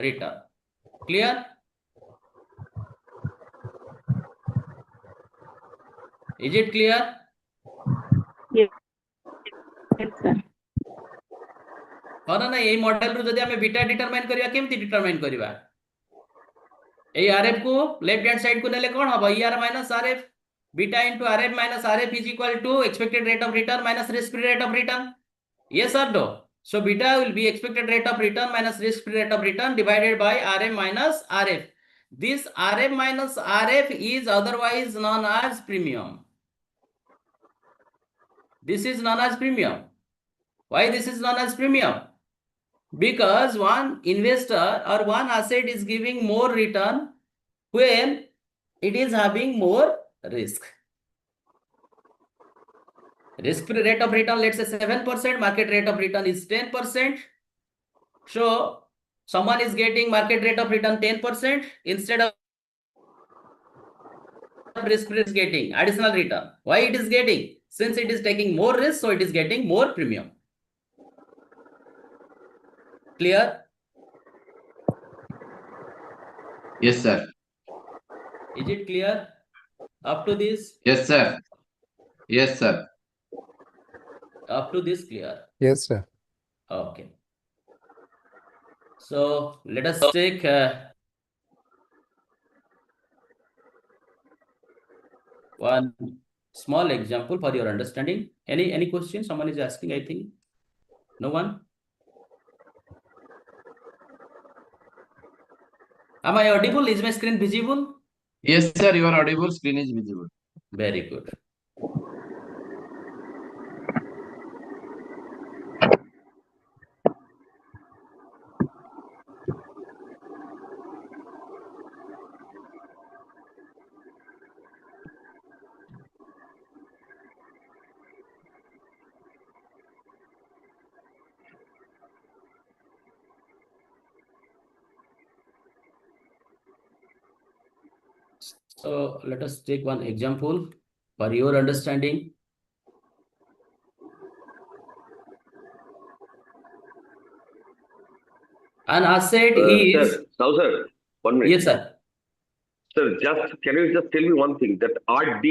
return. Clear? Is it clear? Yes, sir. हाँ ना ये मॉडल रू जदि हमें बीटा डिटरमाइन करिया केमती डिटरमाइन करिवा ए आरएफ को लेफ्ट हैंड साइड को नेले कोन हबो ER minus RF beta into RF minus RF is equal to expected rate of return minus risk free rate of return yes or no so beta will be expected rate of return minus risk free rate of return divided by rm minus rf this rm minus rf is otherwise known as premium this is known as premium why this is known as premium because one investor or one asset is giving more return when it is having more risk. Risk-free rate of return, let's say 7%, market rate of return is 10%. So someone is getting market rate of return 10% instead of risk-free is getting additional return. Why it is getting? Since it is taking more risk, so it is getting more premium. Clear? Yes, sir. Is it clear up to this? Yes, sir. Yes, sir. Up to this clear? Yes, sir. Okay. So let us take one small example for your understanding. Any question someone is asking? I think no one. Am I audible? Is my screen visible? Yes, sir. Your audible screen is visible. Very good. So let us take one example for your understanding. An asset is. Sir, now, sir, 1 minute. Yes, sir. Sir, can you just tell me one thing? That RD,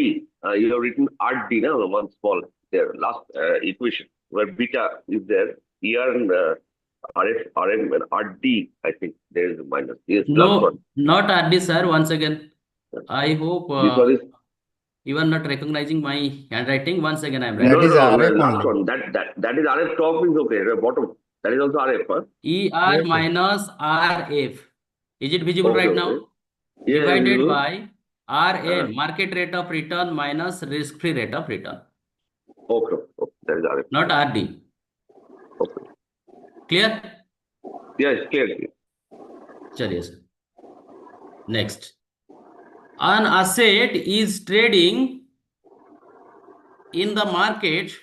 you have written RD, no, one small there, last equation where beta is there. ER and RF, RM and RD, I think there is a minus. Yes, last No, one. not RD, sir. Once again, I hope This one is you are not recognizing my handwriting. Once again, I am That writing. is RF last only. one. That is RF top is okay. The bottom. That is also RF. Huh? ER Yes, sir. minus RF. Is it visible Okay, right okay. now? Yeah, Divided visible. by RM, market rate of return minus risk-free rate of return. Okay, okay. That is RF. Not RD. Okay. Clear? Yes, clear. Chaliye sir. Next. An asset is trading in the market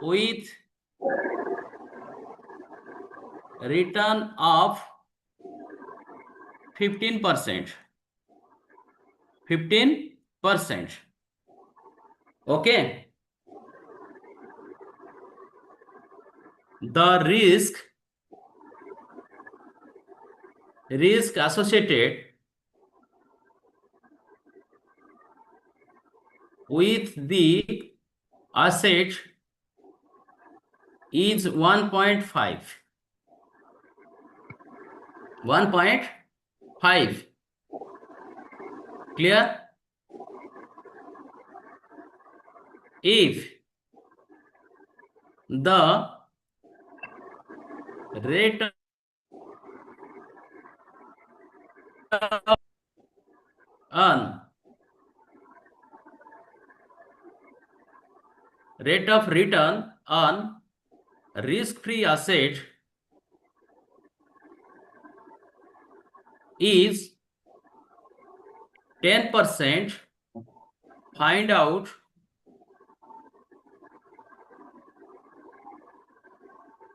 with return of 15%. 15%. Okay. The risk associated with the asset is 1.5. 1.5. Clear? If the rate of return on risk-free asset is 10%, find out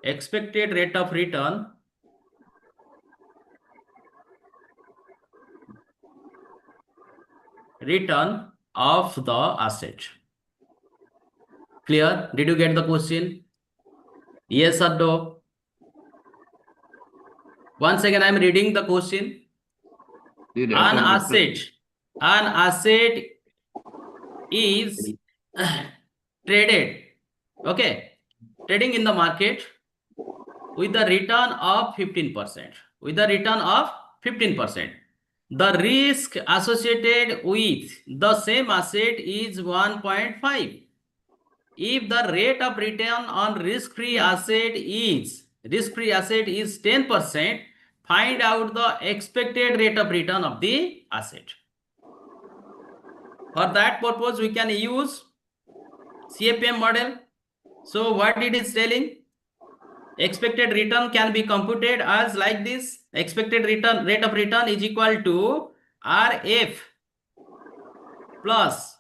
expected rate of return of the asset. Clear? Did you get the question? Yes or no? Once again, I am reading the question. The rate An of return. asset is traded, okay, trading in the market with the return of 15%. With the return of 15%. The risk associated with the same asset is 1.5. If the rate of return on risk-free asset is 10%, find out the expected rate of return of the asset. For that purpose, we can use CAPM model. So what it is telling? Expected return can be computed as like this. Expected return rate of return is equal to RF plus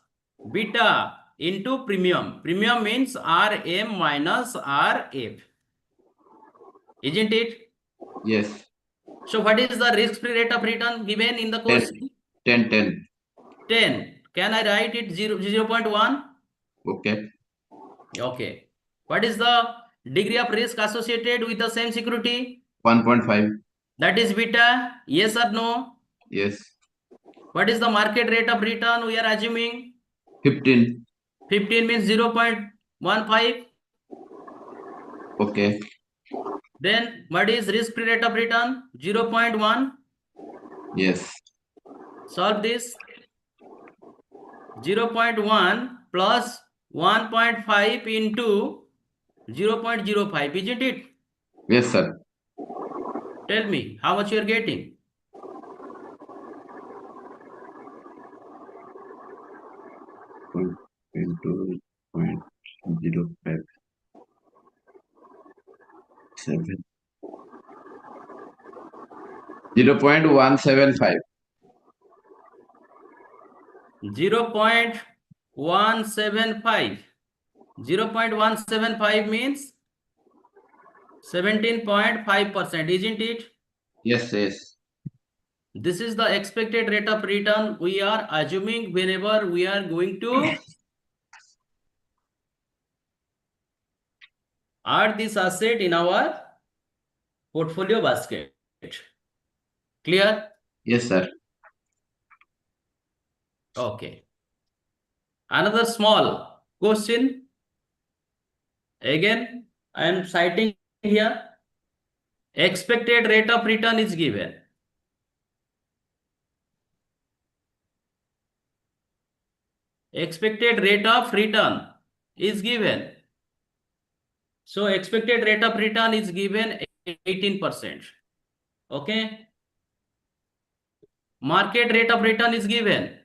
beta into premium. Premium means RM minus RF. Isn't it? Yes. So what is the risk-free rate of return given in the 10. question? 10. 10. Can I write it 0.1? Okay. Okay. What is the degree of risk associated with the same security? 1.5. That is beta. Yes or no? Yes. What is the market rate of return we are assuming? 15. 15 means 0.15. Okay. Then what is risk-free rate of return? 0.1. Yes. Solve this. 0.1 plus 1.5 into 0.05, isn't it? Yes, sir. Tell me how much you are getting. Into 0.057. 0.175. 0.175. 0.175 means 17.5%, isn't it? Yes, yes. This is the expected rate of return we are assuming whenever we are going to add this asset in our portfolio basket. Clear? Yes, sir. Okay. Another small question. Again, I am citing here. Expected rate of return is given. Expected rate of return is given. So expected rate of return is given 18%. Okay. Market rate of return is given.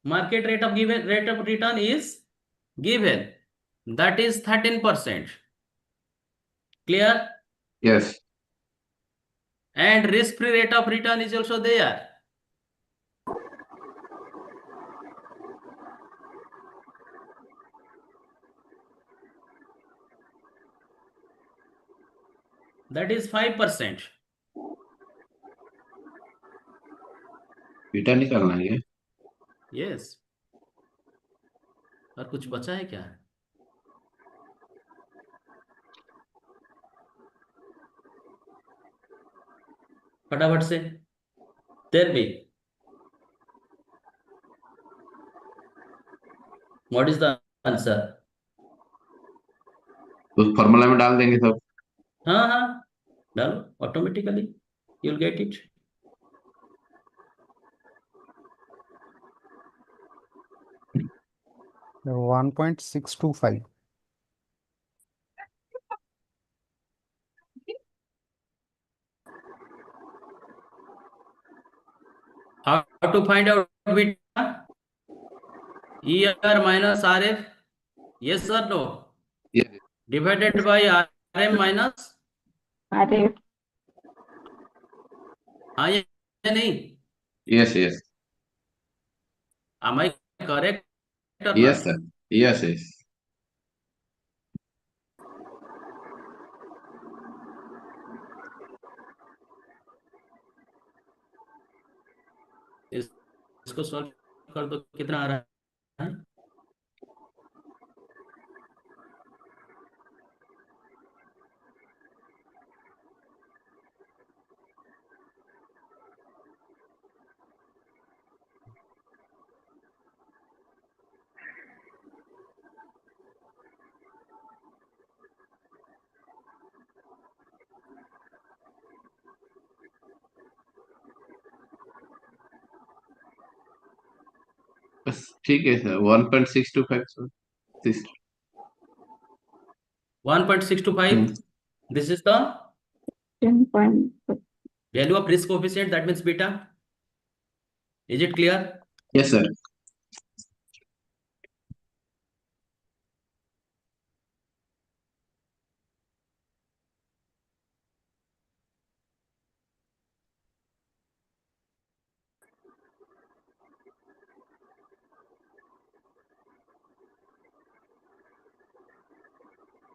Market rate of return is given. That is 13%. Clear? Yes. And risk-free rate of return is also there. That is 5%. Beta निकालना है Yes. और कुछ बचा है क्या? फटाफट से tell me. What is the answer? उस फॉर्मूला में डाल देंगे सब. हाँ हाँ डालो automatically you'll get it. The 1.625. How to find out beta? ER minus RF. Yes or no? Yes. Divided by RM minus. अरे हाँ या नहीं? Yes, yes. Am I correct or Yes, not? sir. Yes, yes. इसको solve कर दो कितना आ रहा है बस ठीक है sir 1.625 sir 1.625. This is the 10.5. value of risk coefficient, that means beta. Is it clear? Yes sir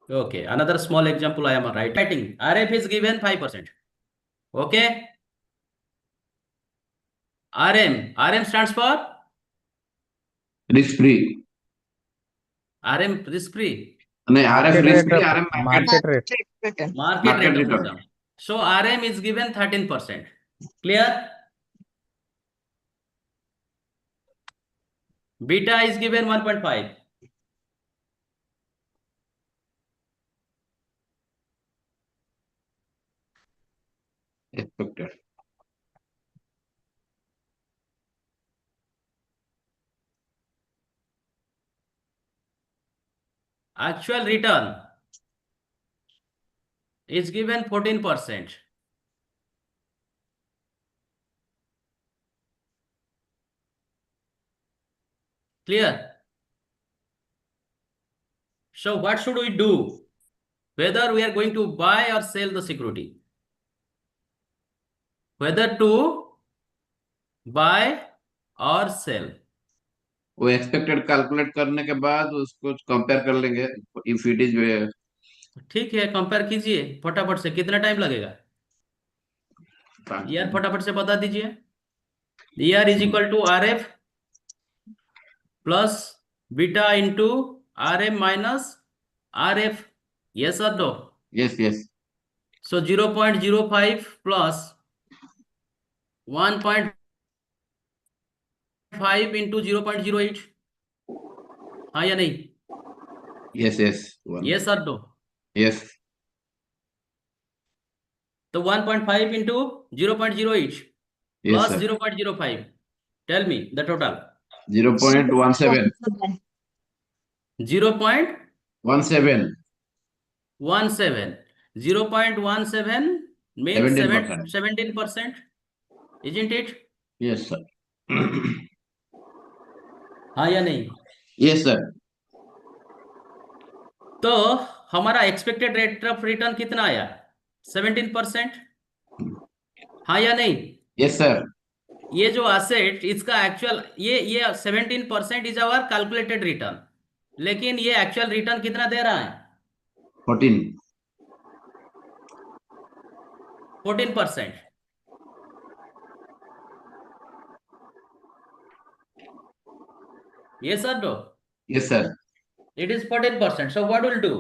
Okay, another small example I am writing. RF is given 5%. Okay. RM stands for risk free RM risk free. नहीं RF Market risk rate, free RM market rate. Market Market rate of return. return. So RM is given 13%. Clear? Beta is given 1.5. Expected Actual return is given 14%. Clear? So what should we do? Whether we are going to buy or sell the security. Whether to buy or sell. वो expected calculate करने के बाद उसको compare कर लेंगे if it is ठीक है, compare कीजिए फटाफट से, कितना टाइम लगेगा यार, फटाफट से बता दीजिए। ER is equal to RF plus beta into RM minus RF, yes और no? Yes yes so 0.05 plus 1.5 into 0.08, हाँ या नहीं? यस यस यस और नो? यस तो 1.5 into 0.08 yes plus sir 0.05. Tell me the total. 0.17 0.17. 17 0.17 means 17%. 17%. Isn't it? Yes sir हाँ या नहीं? Yes sir तो हमारा एक्सपेक्टेड रेट ऑफ रिटर्न कितना आया? 17%. हाँ या नहीं? यस सर ये जो एसेट, इसका एक्चुअल ये 17% इज आवर कैलकुलेटेड रिटर्न, लेकिन ये एक्चुअल रिटर्न कितना दे रहा है? 14 14%. Yes or no? Yes sir It is 14%. So what will do?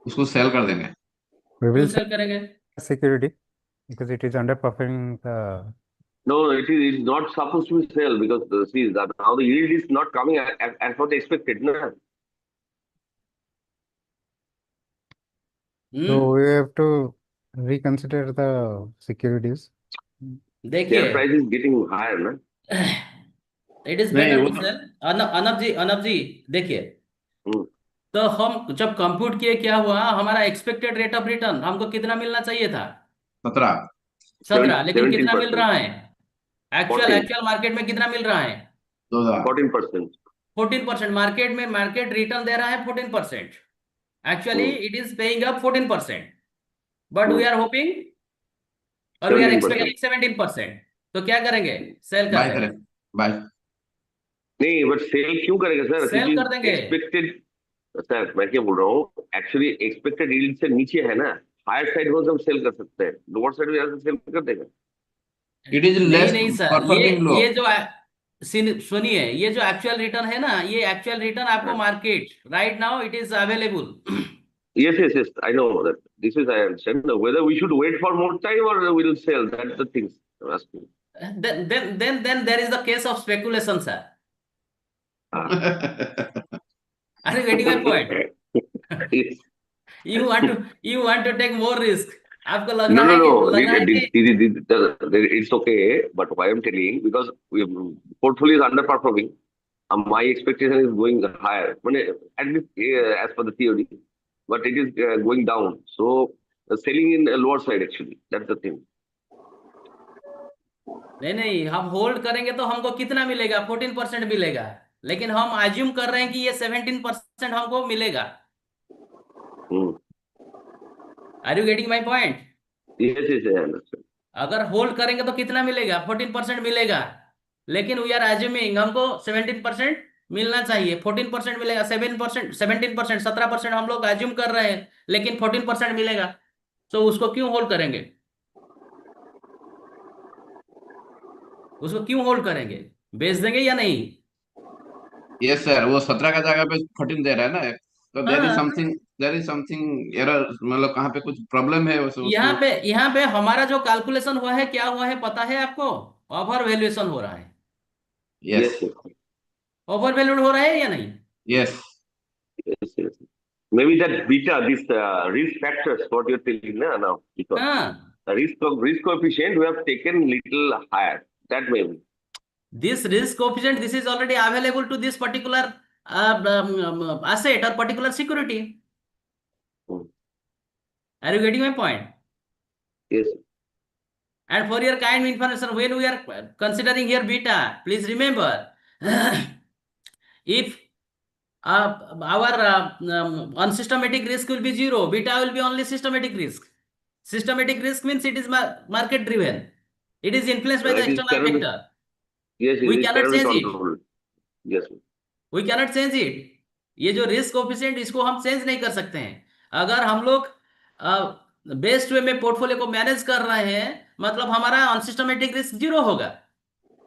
उसको सेल कर देंगे We क्यों will सेल करेंगे? sell security because it is underperforming the. No, it is not supposed to be sell because see that now the yield is not coming as what expected. No? So we have to reconsider the securities. देखिए, Their price is getting higher, no? It is नहीं better वो to cell. अनब जी देखिए, Hmm. तो हम जब compute किए क्या हुआ, हमारा एक्सपेक्टेड रेट ऑफ रिटर्न हमको कितना मिलना चाहिए था? 17 17, लेकिन कितना मिल 17%. रहा है? एक्चुअल 14. मार्केट में कितना मिल रहा है? 2000 14%. 14%। मार्केट रिटर्न दे रहा है 14%। Actually it is paying up 14%, but we are hoping और वी आर 17%. एक्सपेक्टिंग 17%। तो क्या करेंगे? सेल कर बाय देंगे। करें बाय नहीं बट सेल क्यों करेगा सर? सेल कर देंगे। एक्सपेक्टेड सर मैं क्या बोल रहा हूँ, एक्चुअली एक्सपेक्टेड यील्ड से नीचे है ना, हायर साइड हो तो हम सेल कर सकते हैं, लोअर साइड में सेल कर देगा। इट इज लेस नहीं सर, परफॉर्मिंग लो ये जो सुनिए, ये जो एक्चुअल रिटर्न है ना, ये एक्चुअल रिटर्न आपको हाँ। Market right now it is available. Yes. I know that. This is I understand. Whether we should wait for more time or we'll sell. That's the thing I'm asking. Then there is the case of speculation, sir. Are you getting my point? Yes. You want to take more risk. आपको लग No, रहा no, है कि no. लग रहा है कि It's okay. But why I'm telling, because portfolio is underperforming, my expectation is going higher. At least as per the theory, but it is going down. So selling in a lower side actually. That's the thing. नहीं, हम hold करेंगे तो हमको कितना मिलेगा? 14% मिलेगा. लेकिन हम अज्यूम कर रहे हैं कि ये 17% हमको मिलेगा. Hmm. Are you getting my point? Yes, I understand. अगर होल्ड करेंगे तो कितना मिलेगा? 14% मिलेगा. लेकिन वी आर अज्यूमिंग हमको 17% मिलना चाहिए. 14% मिलेगा. 7%, 17%, 17% हम लोग अज्यूम कर रहे हैं, लेकिन 14% मिलेगा. तो उसको क्यों होल्ड करेंगे? उसको क्यों होल्ड करेंगे? बेच देंगे या नहीं? यस सर, वो 17 का जगह पे 14 दे रहा है ना, तो हाँ, देयर इज समथिंग एरर, मतलब कहाँ पे कुछ प्रॉब्लम है उसको। यहाँ पे हमारा जो कैलकुलेशन हुआ है, क्या हुआ है पता है आपको? ओवर वैल्यूएशन हो रहा है. Yes Yes. ओवर वैल्यूड हो रहा है या नहीं? Yes Yes. Maybe that beta, this risk factors, what you're telling now, because हाँ, the risk coefficient we have taken little higher. That may be. this risk coefficient, this is already available to this particular asset or particular security. Hmm. Are you getting my point? Yes. And for your kind information, when we are considering here beta, please remember, if our unsystematic risk will be zero, beta will be only systematic risk. Systematic risk means it is market driven. It is influenced by the It is external cannot be, factor. yes, We it cannot cannot be change it. controlled. Yes. We cannot change it. ये जो risk coefficient, इसको हम change नहीं कर सकते हैं. अगर हम लोग बेस्ट वे में पोर्टफोलियो को मैनेज कर रहे हैं, मतलब हमारा अनसिस्टमेटिक रिस्क जीरो होगा.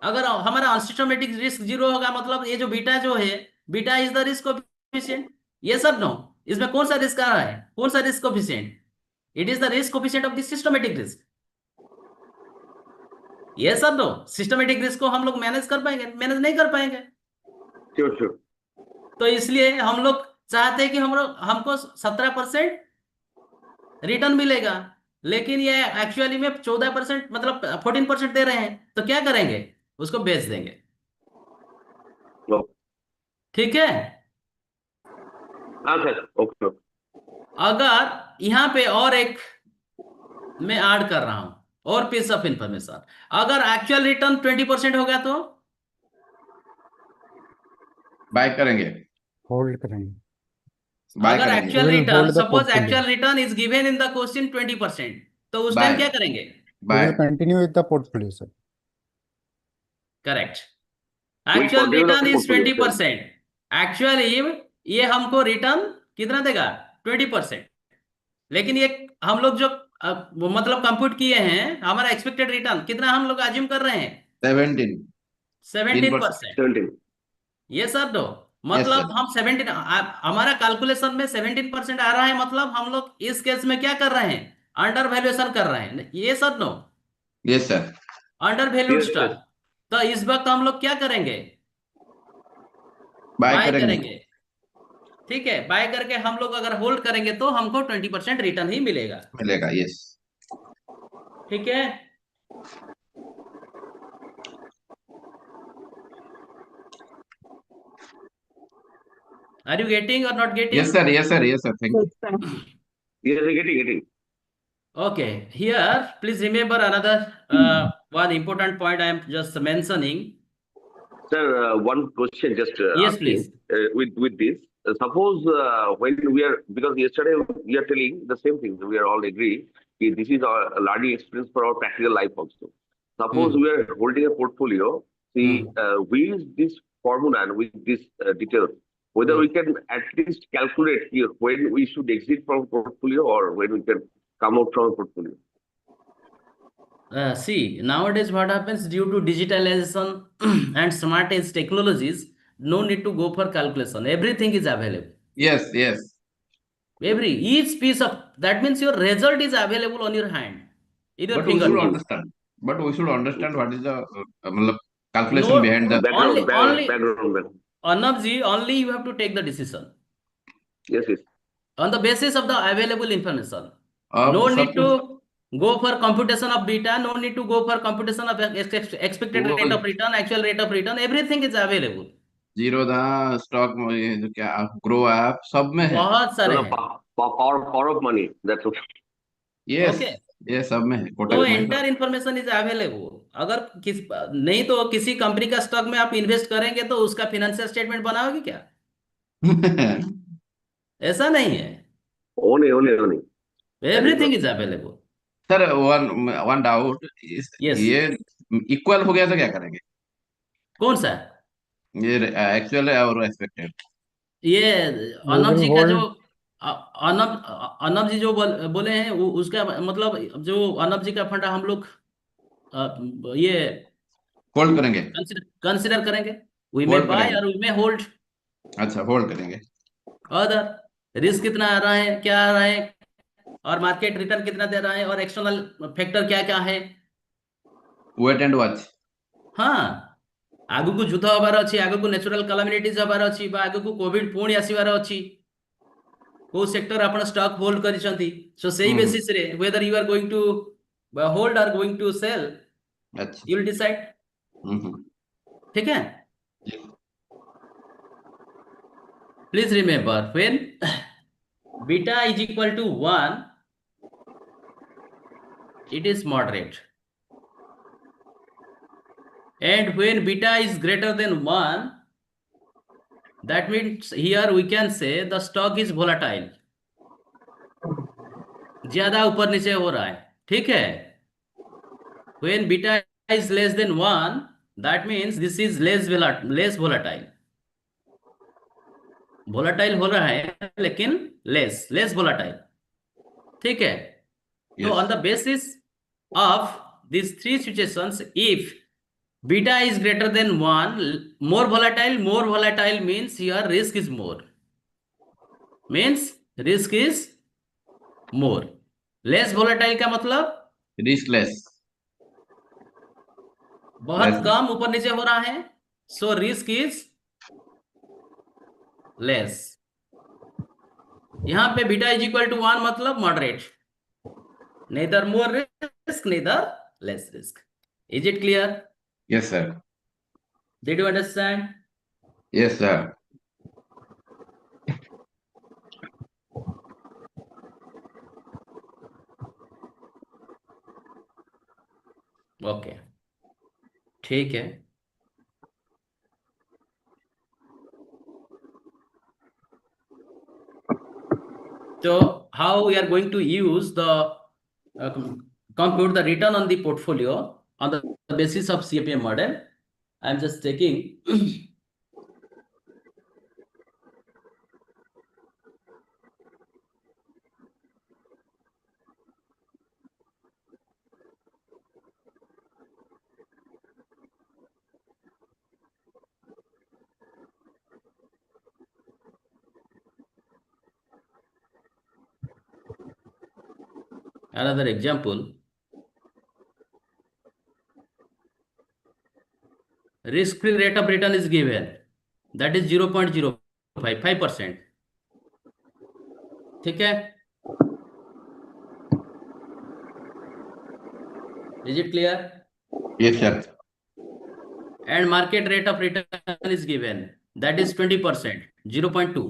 अगर हमारा अनसिस्टमेटिक रिस्क जीरो होगा, मतलब ये जो बीटा जो है, beta is the risk coefficient. ये सब नो, इसमें कौन सा रिस्क आ रहा है? कौन सा risk coefficient? It is the risk coefficient of the systematic risk. ये सब नो, सिस्टमेटिक रिस्क को हम लोग मैनेज कर पाएंगे? मैनेज नहीं कर पाएंगे. Sure. तो इसलिए हम लोग चाहते हैं कि हमको 17% रिटर्न मिलेगा, लेकिन ये एक्चुअली में 14%, मतलब 14% दे रहे हैं. तो क्या करेंगे? उसको बेच देंगे. No. ठीक है. Sir. Okay. अगर यहाँ पे और एक मैं ऐड कर रहा हूं, और पीस ऑफ इंफॉर्मेशन, अगर एक्चुअल रिटर्न 20% होगा तो बाय करेंगे, होल्ड करेंगे. बाय अगर करेंगे, actual We will return, hold the suppose portfolio. Actual return is given in the question 20%, तो उस टाइम बाय क्या करेंगे? We buy will continue with the portfolio, sir. Correct. We'll actual continue the return is portfolio. 20%. Actually ये हमको return कितना देगा? 20%. लेकिन ये हम लोग जो वो मतलब कंप्यूट किए हैं, हमारा एक्सपेक्टेड रिटर्न कितना हम लोग अज्यूम कर रहे हैं? 17 17%. 17. ये सर दो, यस मतलब सर, हम 17, हमारा कैलकुलेशन में 17% आ रहा है, मतलब हम लोग इस केस में क्या कर रहे हैं? अंडर वैल्यूएशन कर रहे हैं. ये sir no, yes sir, undervalued Yes. Stock. तो इस वक्त हम लोग क्या करेंगे? बाय बाय करेंगे, करेंगे. ठीक है, बाय करके हम लोग अगर होल्ड करेंगे तो हमको 20% रिटर्न ही मिलेगा. मिलेगा, यस. ठीक है. आर यू गेटिंग और not getting? Yes sir, yes sir, yes sir, thank you. Yes, sir. Yes, getting. Okay, here please remember another one important point I am just mentioning. Sir, one question just Yes, asking please. with this. Suppose when we are, because yesterday we are telling the same thing, we are all agree, this is our learning experience for our practical life also. Suppose we are holding a portfolio, see, with this formula and with this details, whether we can at least calculate here when we should exit from portfolio or when we can come out from a portfolio. See, nowadays what happens due to digitalization and smart age technologies, no need to go for calculation. Everything is available. Yes, yes. Each piece of that means your result is available on your hand, in your But we should Mhm. fingertips. understand. But we should understand what is the matlab, calculation No, behind the. Background. Anabji, only you have to take the decision Yes, yes. on the basis of the available information. अब No सब need कुछ to go for computation of beta. No need to go for computation of expected वो rate of return, actual rate of return. Everything is available. Zerodha stock ये जो क्या grow app सब में है. बहुत No, सारे no, हैं. power of money. That's what. Yes, Okay. ये सब में है तो Kotak entire information is available. अगर किस नहीं तो किसी कंपनी का स्टॉक में आप इन्वेस्ट करेंगे तो उसका फाइनेंशियल स्टेटमेंट बनाओगे क्या? महिंद्रा. ऐसा नहीं है. Only. Everything is available. Sir one one doubt Yes. ये इक्वल हो गया तो क्या करेंगे? कौन सा? ये एक्चुअल और एक्सपेक्टेड. ये We अर्नब will जी का जो hold. अर्नब जी जो बोले हैं उसका मतलब जो अर्नब जी का फंड हम लोग ये होल्ड करेंगे. कंसिडर करेंगे. वी मे Hold बाय करेंगे. और वी मे होल्ड. अच्छा, होल्ड करेंगे. अदर रिस्क कितना आ रहा है, क्या आ रहा है, और मार्केट रिटर्न कितना दे रहा है, और एक्सटर्नल फैक्टर क्या क्या है. Wait and watch. हाँ, आगକୁ ଯୁଦ୍ଧ ହବାର ଅଛି, ଆଗକୁ ନ୍ୟାଚୁରାଲ କାଲାମିନିଟିଜ ହବାର ଅଛି, ବା ଆଗକୁ କୋଭିଡ ପୁଣି ଆସିବାର ଅଛି. କୋଉ ସେକ୍ଟର ଆପଣ ଷ୍ଟକ୍ ହୋଲ୍ଡ କରିଛନ୍ତି, ସୋ ସେଇ ବେସିସ ରେ whether you are going to hold or going to sell, अच्छा. you will decide. ठीक है. Please remember, when beta is equal to 1, it is moderate. And when beta is greater than 1, that means here we can say the stock is volatile. ज्यादा ऊपर नीचे हो रहा है. ठीक है. When beta is less than 1, that means this is less volatile. Volatile हो रहा है लेकिन less volatile. ठीक है. So on the basis of these three situations, if beta is greater than 1, more volatile means here risk is more. Means risk is more. Less volatile का मतलब riskless. बहुत Less. कम ऊपर नीचे हो रहा है. So risk is less. यहाँ पे बीटा इज इक्वल टू 1 मतलब moderate. neither more risk, neither less risk. Is it clear? Yes sir. Did you understand? Yes sir. Okay. ठीक है. So how we are going to use the compute the return on the portfolio on the basis of CAPM model? I'm just taking another example. Risk-free rate of return is given, that is 0.05%. ठीक है. Is it clear? Yes sir. And market rate of return is given, that is 20%, 0.2.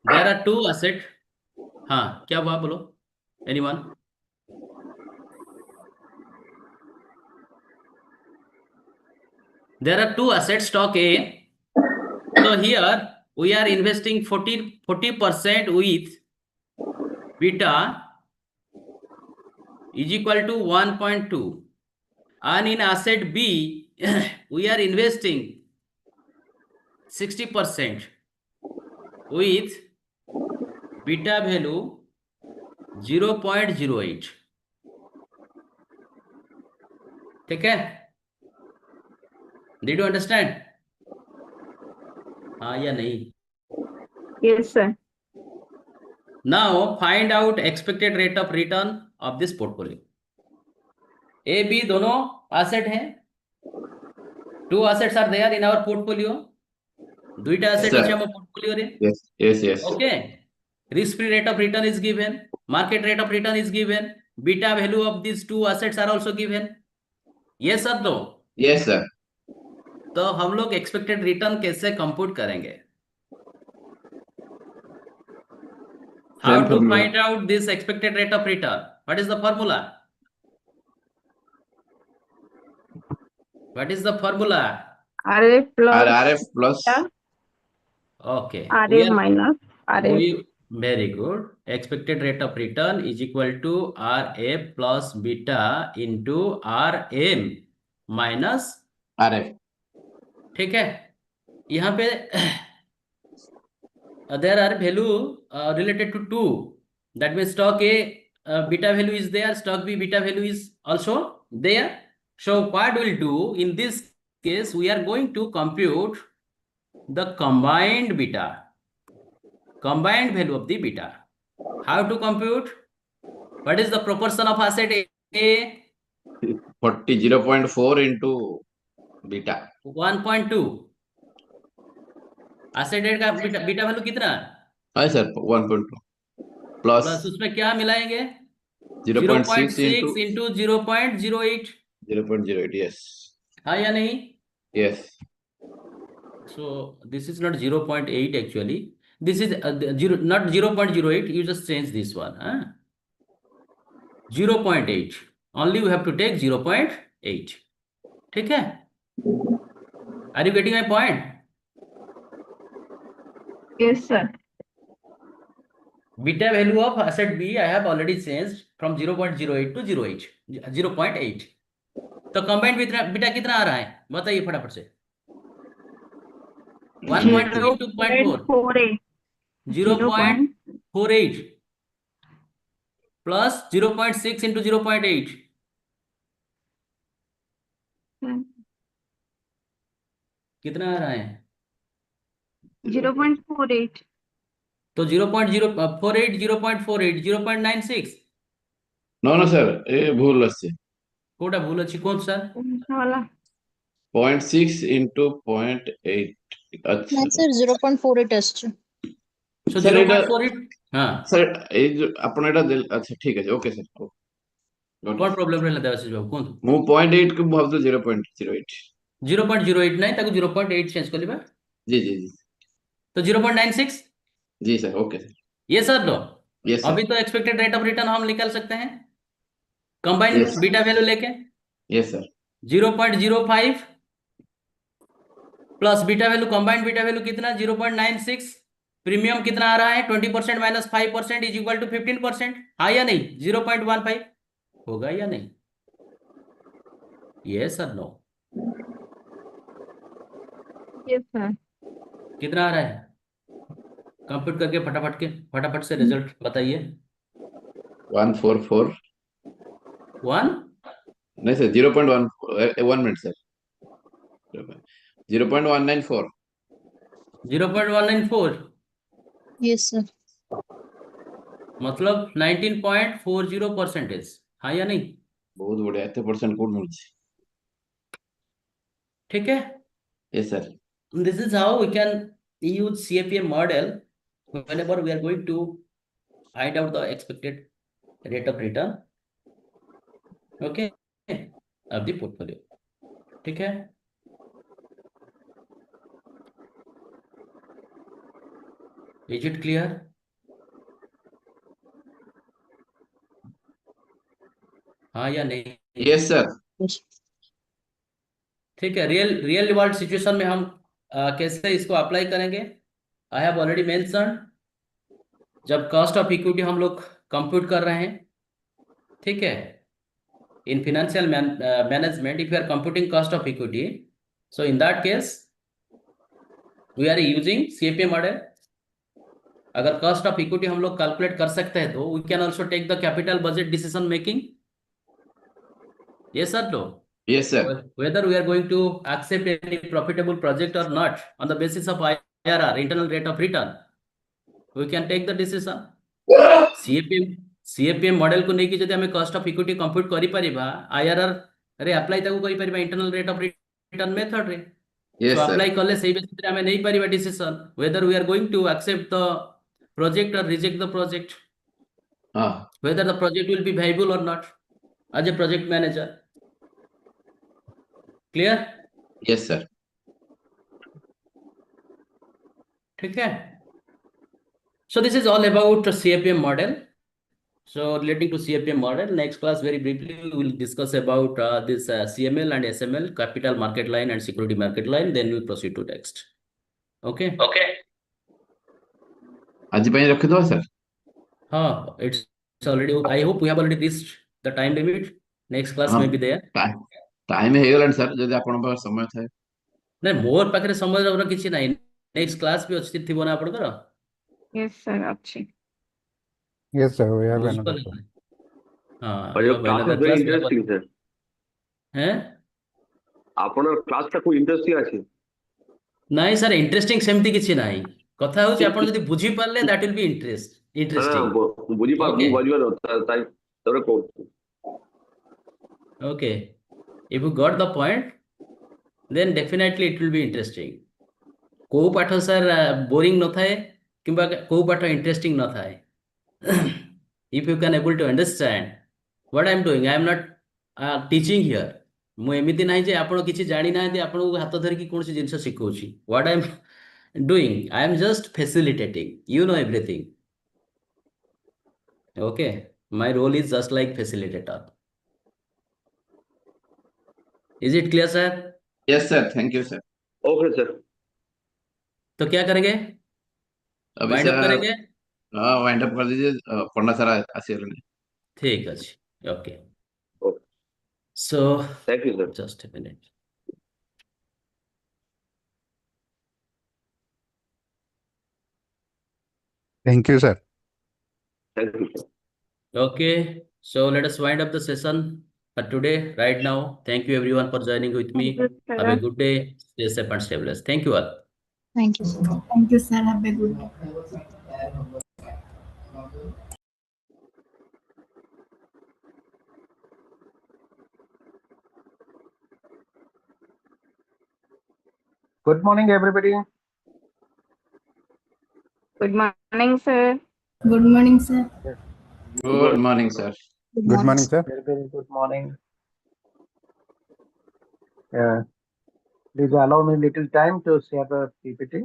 There are two assets. हाँ, क्या हुआ बोलो? Anyone? There are two assets, stock A. So here we are investing 40% with beta is equal to 1.2. And in asset B, we are investing 60% with beta value 0.08. ठीक है, did you understand? हाँ या नहीं? Yes, sir. Now find out expected rate of return of this portfolio. A, B दोनों asset हैं. Two assets are there in our portfolio. দুইটা asset sir. আছে আমার portfolio রে. Yes. Okay. Risk free rate of return is given. Market rate of return is given. Beta value of these two assets are also given. Yes or no? Yes, sir. तो हम लोग expected return कैसे compute करेंगे? How Same to formula. find out this expected rate of return? What is the formula? What is the formula? RF plus RF plus beta, Okay. We RF are minus RF. very good. Expected rate of return is equal to RA plus beta into RM minus. RF. ठीक है, यहाँ पे there are value related to two. That means stock A beta value is there, stock B beta value is also there. So what we'll do in this case, we are going to compute the combined beta, combined value of the beta. How to compute? What is the proportion of asset A? 0.4 into beta. 1.2. asset A का beta value कितना? हाँ sir 1.2 plus plus उसमें क्या मिलाएंगे? 0.6 0.6 into 0.08. 0.08. Yes. हाँ या नहीं? Yes. So this is not 0.8 actually. This is not 0.08. You just change this one. 0.8. Only you have to take 0.8. ठीक है? Are you getting my point? Yes, sir. Beta value of asset B I have already changed from 0.08 to 0.8. तो combined beta कितना आ रहा है? बताइए फटाफट से. 1.2 to 0.4. 0.48. 0.48 plus 0.6 into 0.8. कितना आ रहा है? 0.48. तो 0.048, 0.48, 0.96. No, sir. ये भूल আছে. कोटा भूल अच्छी कौन सा? वाला 0.6 into 0.8. अच्छा. না স্যার 0.48 আসছে। So Sir, 0.48. हाँ. স্যার এই যে ଆପଣ ଏଟା আচ্ছা ঠিক আছে ওকে স্যার कौन प्रॉब्लम रहला देवाशीष बाबू कौन? ମୁଁ 0.8 କୁ ଭାବୁଥିଲି 0.08 0.08 नहीं ताको 0.8 चेंज कर लिबा. जी तो 0.96. जी सर ओके सर ये सर लो. यस सर अभी तो एक्सपेक्टेड रेट ऑफ रिटर्न हम निकाल सकते हैं कंबाइन Yes. बीटा वैल्यू लेके. Yes sir 0.05 plus beta value, combined beta value कितना? 0.96. प्रीमियम कितना आ रहा है? 20% माइनस 5% इज इक्वल टू 15%. हाँ या नहीं? 0.15 होगा या नहीं? यस और नो? Yes, sir. कितना आ रहा है? कंप्यूट करके फटाफट से रिजल्ट बताइए. 144 1 नहीं sir 0.1 1 minute sir 0.194 0.194 yes sir. मतलब 19.40%. हाँ या नहीं? बहुत बढ़िया एते परसेंट कोड मिलছে ठीक है. Yes sir This is how we can use CFA model whenever we are going to find out the expected rate of return, okay, of the portfolio. ठीक है. Is it clear? हाँ या नहीं? Yes sir ठीक है. Real world situation में हम कैसे इसको अप्लाई करेंगे? आई हैव ऑलरेडी मेंशन, जब कॉस्ट ऑफ इक्विटी हम लोग कंप्यूट कर रहे हैं, ठीक है, in financial management, if you are computing cost of equity, so in that case we are using CAPM model. अगर कॉस्ट ऑफ इक्विटी हम लोग कैलकुलेट कर सकते हैं तो we can also take the capital budget decision making. yes or no? Yes, sir. Whether we are going to accept any profitable project or not on the basis of IRR, internal rate of return, we can take the decision. CAPM model को नहीं कि जब हमें cost of equity compute करि परिबा IRR रे apply ताकू करि परिबा internal rate of return method रे। Yes, so sir. अप्लाई करले सही बेसिस रे हमें नहीं परिबा decision whether we are going to accept the project or reject the project, whether the project will be viable or not as a project manager. Clear? Yes, sir. ठीक है। So this is all about the CAPM model. So relating to CAPM model, next class very briefly we will discuss about this CML and SML, capital market line and security market line. Then we proceed to next. Okay. Okay. आज ପାଇଁ ରଖିଦବା sir. हाँ, it's already. I hope we have already reached the time limit. Next class may be there. Time ହେଇଗଲାଣି sir ଯଦି ଆପଣଙ୍କ ପାଖରେ ସମୟ ଥାଏ। ନାଇଁ ମୋର ପାଖରେ ସମୟର କିଛି ନାହିଁ। ନେକ୍ସଟ କ୍ଲାସ୍ ବି ଅଛି ଥିବ ନା ଆପଣଙ୍କର? Yes, sir. अच्छी. Yes, sir. We have another ବୁଝିପାରିଲେ? one. हाँ, But you your have class another is very class we have interesting, sir. हैं? আপনার ক্লাসটা খুব ইন্টারেস্টিং আছে। ନାଇଁ ସାର୍ ଇଣ୍ଟରେଷ୍ଟିଂ ସେମିତି କିଛି ନାହିଁ। କଥା ହଉଛି ଆପଣ ଯଦି ବୁଝିପାରିଲେ that will be interesting. বুঝিপার Okay. বুঝিবার তাই তোরে করছি। Okay. If you got the point, then definitely it will be interesting. କୋଉ ପାଠ ସାର୍ ବୋରିଂ ନଥାଏ କିମ୍ବା କୋଉ ପାଠ ଇଣ୍ଟରେଷ୍ଟିଂ ନଥାଏ। If you can able to understand what I am doing, I am not teaching here. ମୁଁ ଏମିତି ନାହିଁ ଯେ ଆପଣ କିଛି ଜାଣିନାହାନ୍ତି ଆପଣଙ୍କୁ ହାତ ଧରିକି କୌଣସି ଜିନିଷ ଶିଖଉଛି। What I am doing, I am just facilitating. You know everything. Okay. My role is just like facilitator. Is it clear, sir? Yes, sir. Thank you, sir. Okay sir. तो क्या करेंगे? अभी वाइंड अप सर करेंगे? हाँ wind up कर दीजिए पन्ना सारा आसिगलानी। ठीक ଅଛି। Okay. Okay So thank you sir. just a minute. Thank you, sir. Thank you sir. Okay, so let us wind up the session for today, right now. Thank you everyone for joining with me. Thank you, Have a sir. good day. Stay safe and stay blessed. Thank you all. Thank you, sir. Thank you, sir. Have a good day. Good morning, everybody. Good morning, sir. Good morning, sir. Good morning, sir. Good morning, sir. Very, very good morning. Please allow me little time to share the PPT.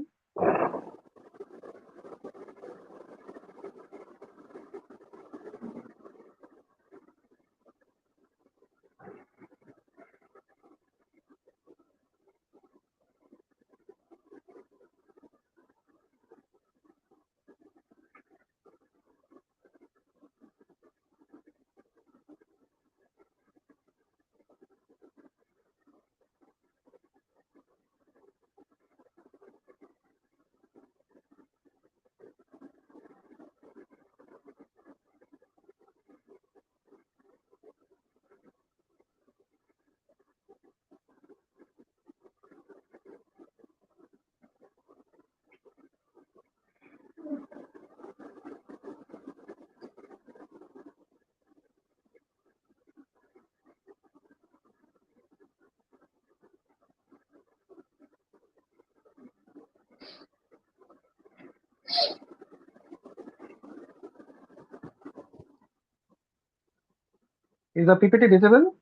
Is the PPT visible?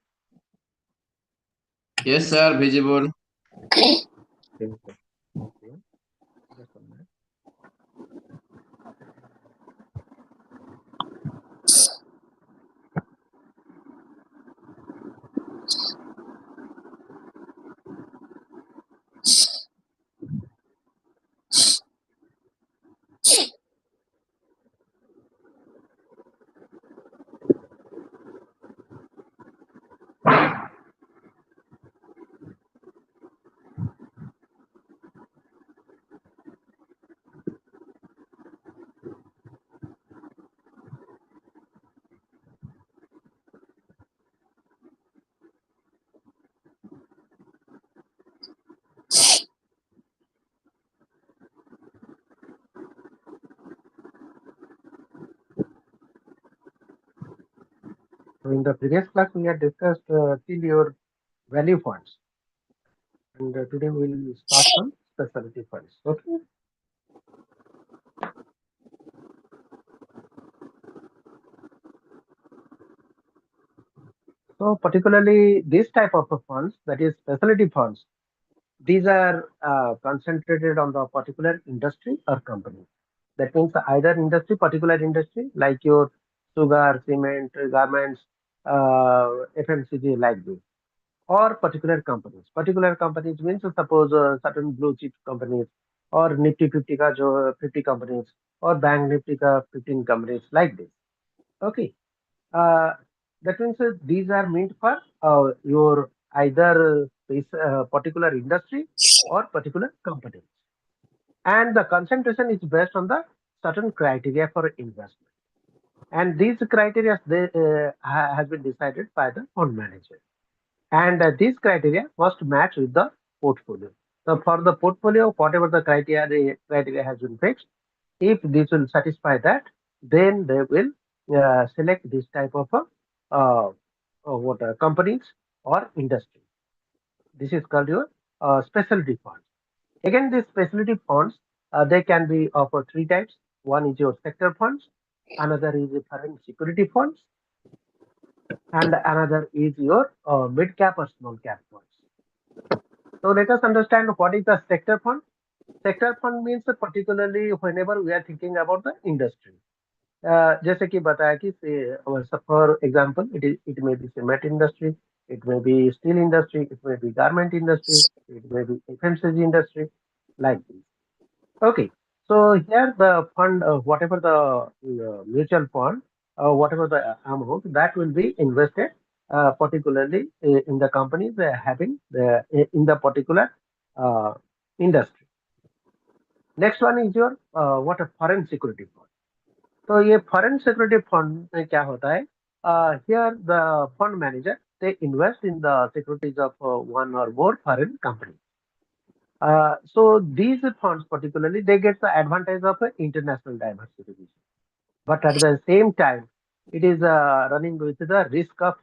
Yes, sir. Visible. Okay. Just 1 minute. So in the previous class, we had discussed till your value funds. And today we will start from specialty funds. Okay. So particularly this type of funds, that is specialty funds, these are concentrated on the particular industry or company. That means either industry, particular industry, like your sugar, cement, garments, FMCG, like this, or particular companies. Particular companies means suppose certain blue chip companies, or Nifty 50 ka jo 50 companies, or Bank Nifty ka 15 companies, like this. Okay. Uh, that means these are meant for your either particular industry or particular company, and the concentration is based on the certain criteria for investment. And these criteria has been decided by the fund manager, and these criteria must match with the portfolio. So for the portfolio, whatever the criteria has been fixed, if this will satisfy that, then they will select this type of companies or industry. This is called your specialty funds. Again, these specialty funds, they can be of three types. One is your sector funds, another is the foreign security funds, and another is your mid cap or small cap funds. So let us understand what is the sector fund. Sector fund means particularly whenever we are thinking about the industry. जैसे कि बताया कि for example, it may be cement industry, it may be steel industry, it may be garment industry, it may be FMCG industry, like this. Okay, so here the fund, whatever the mutual fund, whatever the amount that will be invested, particularly in the companies having in the particular uh, industry. Next one is your what a foreign security fund. तो ये foreign security fund में क्या होता है here the fund manager they invest in the securities of one or more foreign companies. So these funds particularly they get the advantage of international diversification, but at the same time it is running with the risk of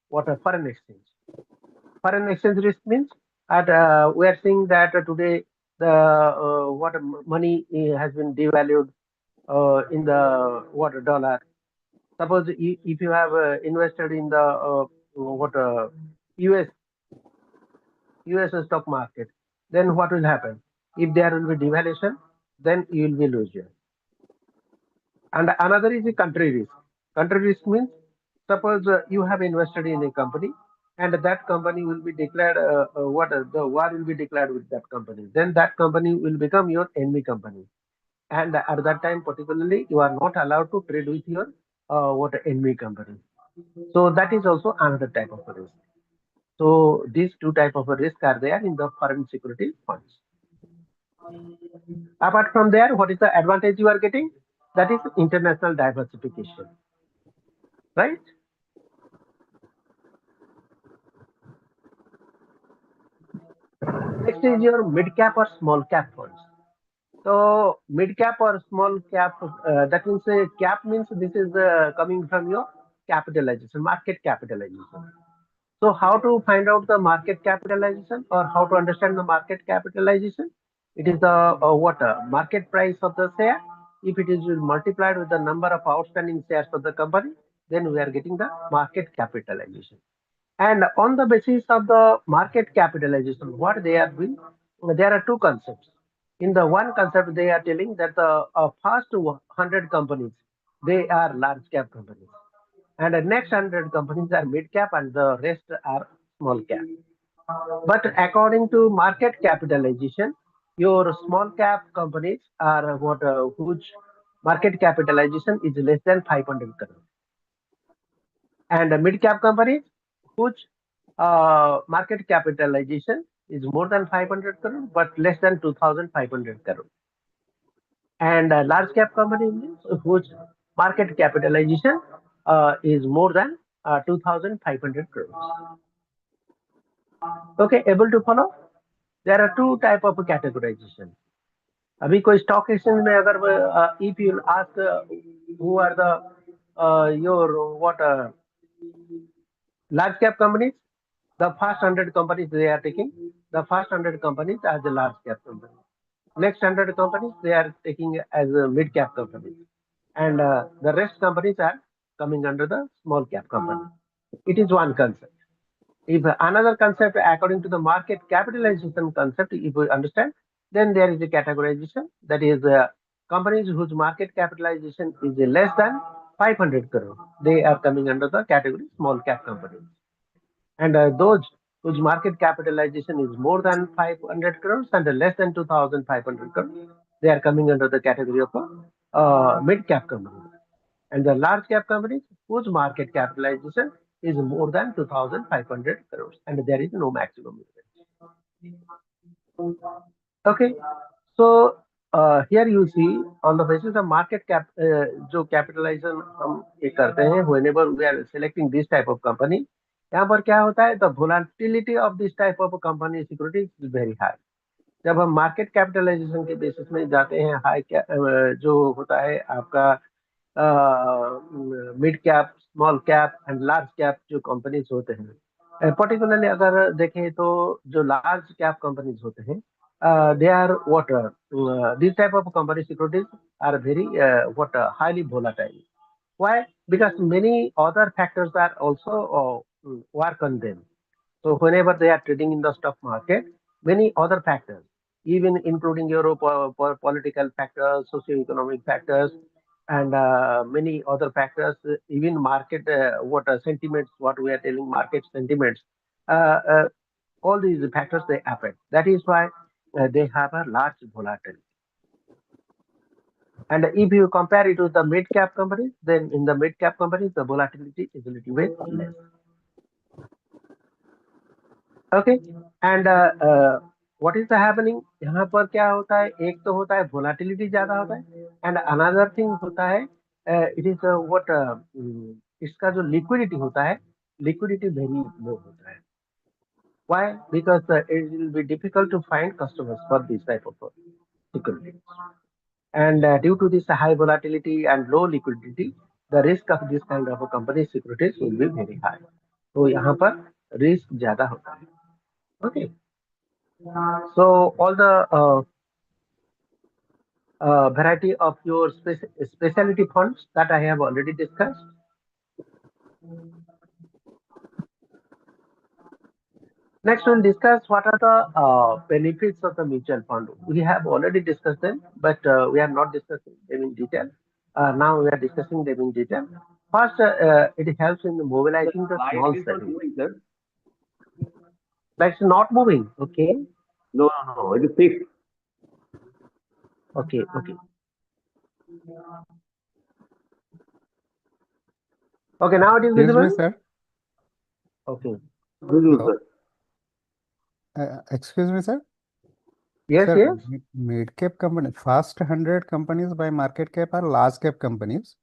what a foreign exchange. Foreign exchange risk means at we are seeing that today the what money has been devalued in the what dollar. Suppose if you have invested in the what US stock market, then what will happen? If there will be devaluation, then you will be loser. And another is the country risk. Country risk means suppose you have invested in a company, and that company will be declared the war will be declared with that company. Then that company will become your enemy company, and at that time particularly you are not allowed to trade with your what enemy company. So that is also another type of a risk. So these two type of a risk are there in the foreign security funds. Apart from there, what is the advantage you are getting? That is international diversification, right? Next is your mid cap or small cap funds. So mid cap or small cap, that means cap means this is coming from your capitalization, market capitalization. So how to find out the market capitalization or how to understand the market capitalization? It is the market price of the share. If it is multiplied with the number of outstanding shares of the company, then we are getting the market capitalization. And on the basis of the market capitalization, what they are doing, there are two concepts. In the one concept, they are telling that the first 100 companies, they are large cap companies, and the next 100 companies are mid cap, and the rest are small cap. But according to market capitalization, your small cap companies are whose market capitalization is less than 500 crore, and the mid cap companies whose market capitalization is more than 500 crore but less than 2,500 crore, and large cap companies whose market capitalization is more than 2,500 crores. Okay, able to follow? There are two type of categorization. अभी कोई stock exchange में अगर if you ask who are the your Large cap companies, the first 100 companies they are taking, the first 100 companies as a large cap company. Next 100 companies they are taking as a mid cap companies, and the rest companies are coming under the small cap company. It is one concept. If another concept, according to the market capitalization concept, if we understand, then there is a categorization, that is companies whose market capitalization is less than 500 crore. They are coming under the category small cap companies. And those whose market capitalization is more than 500 crores and less than 2,500 crores, they are coming under the category of mid cap companies. And the large cap companies whose market capitalization is more than 2,500 crores and there is no maximum limit. Okay, so here you see on the basis of market cap, जो capitalization हम ये करते हैं, whenever we are selecting this type of company, यहाँ पर क्या होता है, the volatility of this type of company securities is very high. जब हम मार्केट कैपिटलाइजेशन के बेसिस में जाते हैं, हाई जो होता है आपका mid cap, small cap and large cap जो कंपनीज होते हैं, पर्टिकुलरली अगर देखें तो जो लार्ज कैप कंपनीज होते हैं, they are what these type of company securities are very what highly volatile. Why? Because many other factors are also work on them. So whenever they are trading in the stock market, many other factors, even including your political factors, socio-economic factors, and many other factors, even market what sentiments, what we are telling market sentiments, uh, uh, all these factors they affect. That is why they have a large volatility. And if you compare it with the mid cap companies, then in the mid cap companies, the volatility is a little bit less. Okay, and what is the happening? यहाँ पर क्या होता है? एक तो होता है volatility ज्यादा होता है, and another thing होता है it is what इसका जो liquidity होता है, liquidity very low होता है. Why? Because it will be difficult to find customers for this type of securities. And due to this high volatility and low liquidity, the risk of this kind of a company securities will be very high. तो यहाँ पर risk ज्यादा होता है. Okay. So all the variety of your specialty funds that I have already discussed. Next, we'll discuss what are the benefits of the mutual fund. We have already discussed them, but we are not discussing them in detail. Now we are discussing them in detail. First, it helps in mobilizing the small savings. That's not moving. Okay. No, it is fixed. Okay. Okay. Okay. Now it is Excuse visible. me, sir. Okay. Visible, Hello? sir. Excuse me, sir. Yes. Sir, Yes. mid-cap company, first 100 companies by market cap are large cap companies.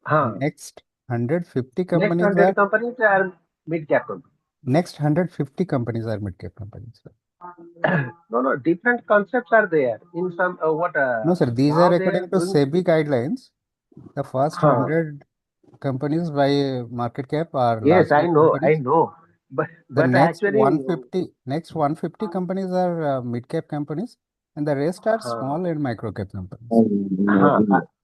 Huh. Next 150 Next companies 100 are companies are mid cap companies. next 150 companies are mid-cap companies, sir. No, different concepts are there in some what. No, sir, these Now are they according are to doing. SEBI guidelines. The first Huh. 100 companies by market cap are Yes, large I cap know, companies. but The next actually, 150 companies are mid-cap companies, and the rest are huh, small and micro-cap companies.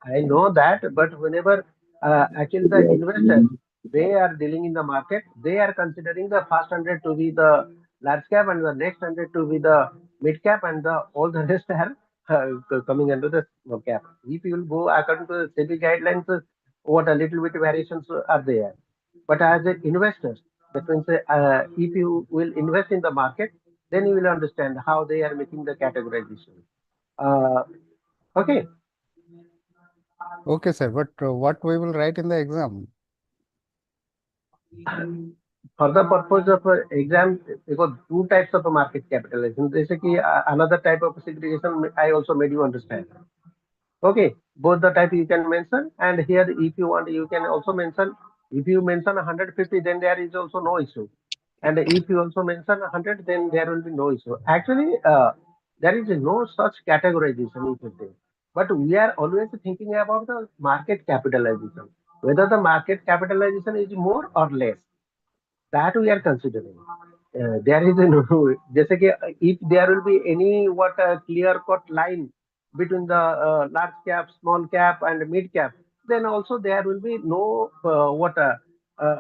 I know that, but whenever actually the investors they are dealing in the market, they are considering the first 100 to be the large cap and the next 100 to be the mid cap, and all the rest are coming under the small cap. If you will go according to the SEBI guidelines, what a little bit variations are there. But as an investor, that means if you will invest in the market, then you will understand how they are making the categorization. Okay. Okay, sir, but what we will write in the exam? For the purpose of exam, because two types of market capitalization. Basically, another type of segregation I also made you understand. Okay, both the type you can mention, and here if you want, you can also mention. If you mention 150, then there is also no issue, and if you also mention 100, then there will be no issue. Actually, there is no such categorization, if you say. But we are always thinking about the market capitalization, whether the market capitalization is more or less. that we are considering. There is no, जैसे कि if there will be any what clear cut line between the large cap, small cap, and mid cap, then also there will be no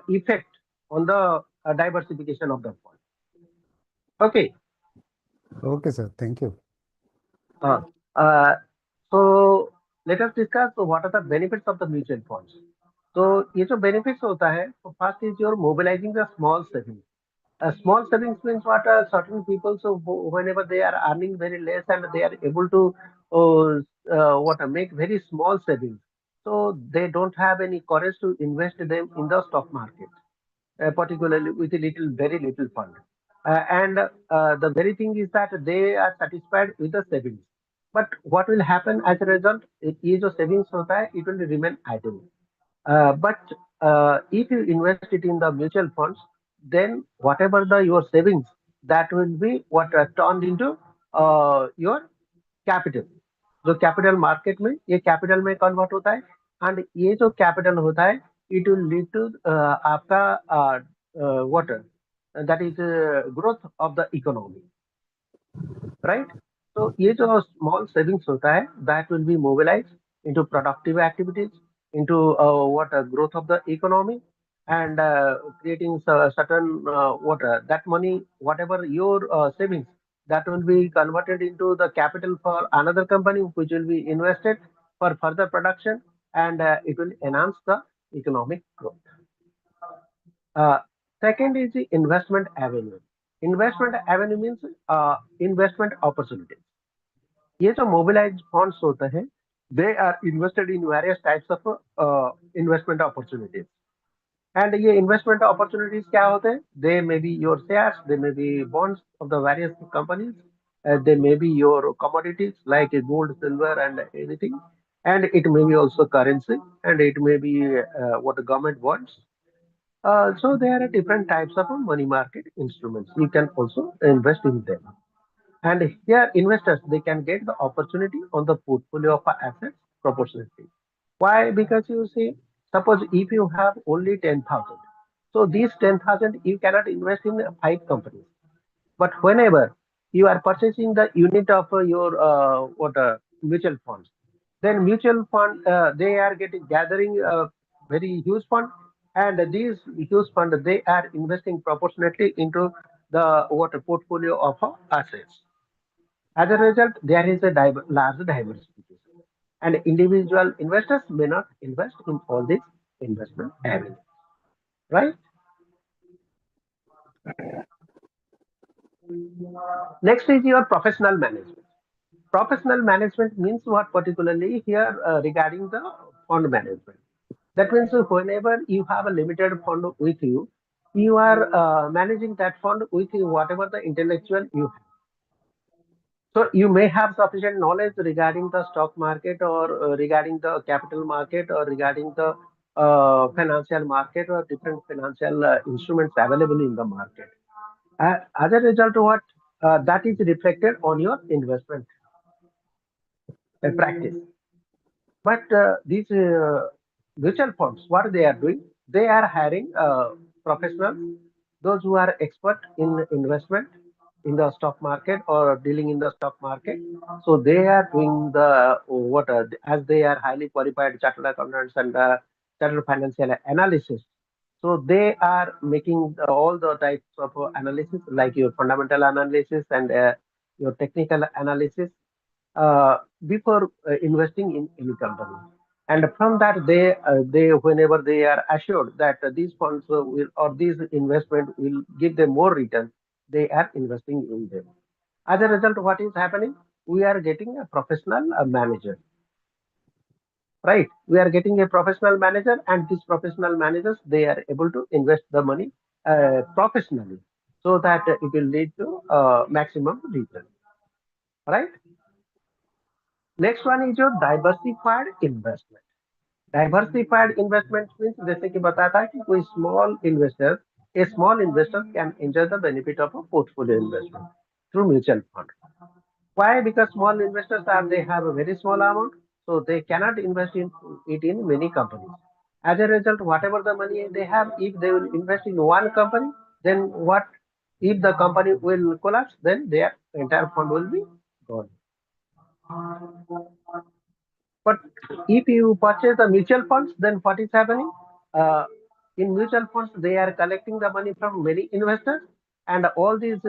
effect on the diversification of the fund. Okay. Okay, sir. Thank you. Uh, uh, so let us discuss what are the benefits of the mutual funds. So ये जो benefits होता है, so first is you're mobilizing the small savings. Small savings means what certain people, so whenever they are earning very less and they are able to make very small savings, so they don't have any courage to invest them in the stock market, particularly with a very little fund. And the very thing is that they are satisfied with the savings. But what will happen as a result? ये जो savings होता है, it will remain idle. But if you invest it in the mutual funds, then whatever your savings, that will be what turned into your capital. जो capital market में ये capital में convert होता है, एंड ये जो कैपिटल होता है इट विल लीड टू आपका water that is growth of the economy, right. तो ये जो स्मॉल सेविंग्स होता है that will be mobilise into productive activities, into growth of the economy, and creating certain that money, whatever your savings, that will be converted into the capital for another company which will be invested for further production, and it will enhance the economic growth. Second is the investment avenue. Investment avenue means investment opportunities. ये जो mobilized funds होते हैं, they are invested in various types of investment opportunities. And ये investment opportunities क्या होते हैं? They may be your shares, they may be bonds of the various companies, they may be your commodities like gold, silver, and anything, and it may be also currency, and it may be what government bonds. So there are different types of money market instruments. You can also invest in them. And here investors, they can get the opportunity on the portfolio of assets proportionately. Why? Because you see, suppose if you have only 10,000, so these 10,000 you cannot invest in 5 companies. But whenever you are purchasing the unit of your mutual funds, then mutual fund they are gathering a very huge fund, and these huge fund they are investing proportionately into the portfolio of assets. As a result, there is a large diversification, and individual investors may not invest in all these investment avenues, right? Next is your professional management. Professional management means what particularly here regarding the fund management. That means whenever you have a limited fund with you, you are managing that fund with whatever the intellectual you have. So you may have sufficient knowledge regarding the stock market, or regarding the capital market, or regarding the financial market, or different financial instruments available in the market. As a result, what that is reflected on your investment practice. But these mutual funds, what they are doing, they are hiring professionals, those who are expert in investment in the stock market or dealing in the stock market. So they are doing the as they are highly qualified chartered accountants and chartered financial analysis. So they are making all the types of analysis, like your fundamental analysis and your technical analysis before investing in any company. And from that, they whenever they are assured that these funds will, or these investment will give them more return, they are investing in them. As a result, what is happening? We are getting a professional manager, right? We are getting a professional manager, and these professional managers, they are able to invest the money professionally, so that it will lead to maximum return, right? Next one is your diversified investment. Diversified investment means जैसे कि बताया था कि कोई a small investor can enjoy the benefit of a portfolio investment through mutual fund. Why? Because small investors they have a very small amount, so they cannot invest in it in many companies. As a result, whatever the money they have, if they will invest in one company, then what if the company will collapse, then their entire fund will be gone. But if you purchase the mutual funds, then what is happening? In mutual funds, they are collecting the money from many investors, and all these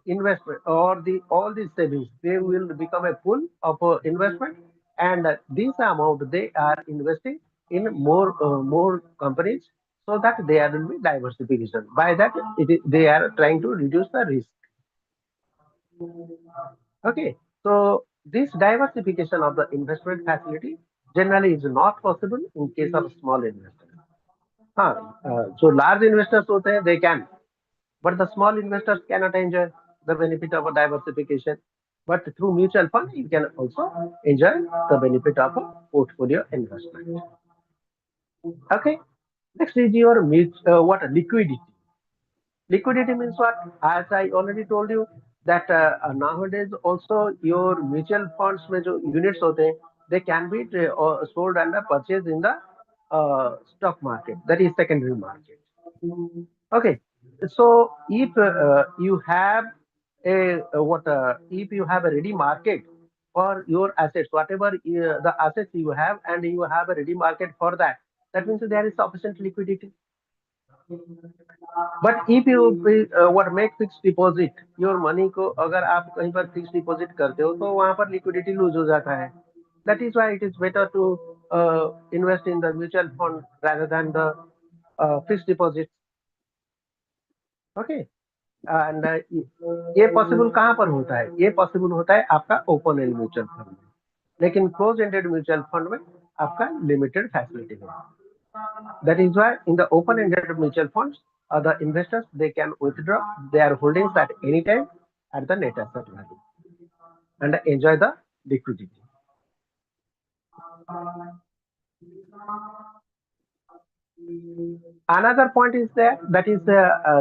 investment or all these savings, they will become a pool of investment, and this amount they are investing in more companies, so that there will be diversification. By that, they are trying to reduce the risk. Okay, so this diversification of the investment facility generally is not possible in case of small investors. So large investors होते हैं, they can, but the small investors cannot enjoy the benefit of a diversification. But through mutual fund, you can also enjoy the benefit of a portfolio investment. Okay, next is your what liquidity. Liquidity means what? As I already told you that nowadays also your mutual funds में जो units होते हैं, they can be sold and purchased in the stock market, that is secondary market. Okay, so if you have if you have a ready market for your assets, whatever the assets you have, and you have a ready market for that, that means there is sufficient liquidity. But if you what make fix deposit, your money को अगर आप कहीं पर fix deposit करते हो तो वहां पर लिक्विडिटी लूज हो जाता है. That is why it is better to invest in the mutual fund rather than the fix deposit. Okay, and ये पॉसिबल कहाँ पर होता है? ये पॉसिबल होता है आपका ओपन एंड म्यूचुअल फंड में, लेकिन क्लोज एंडेड म्यूचुअल फंड में आपका लिमिटेड फैसिलिटी है. That is why in the open-ended mutual funds, the investors, they can withdraw their holdings at any time at the net asset value and enjoy the liquidity. Another point is that is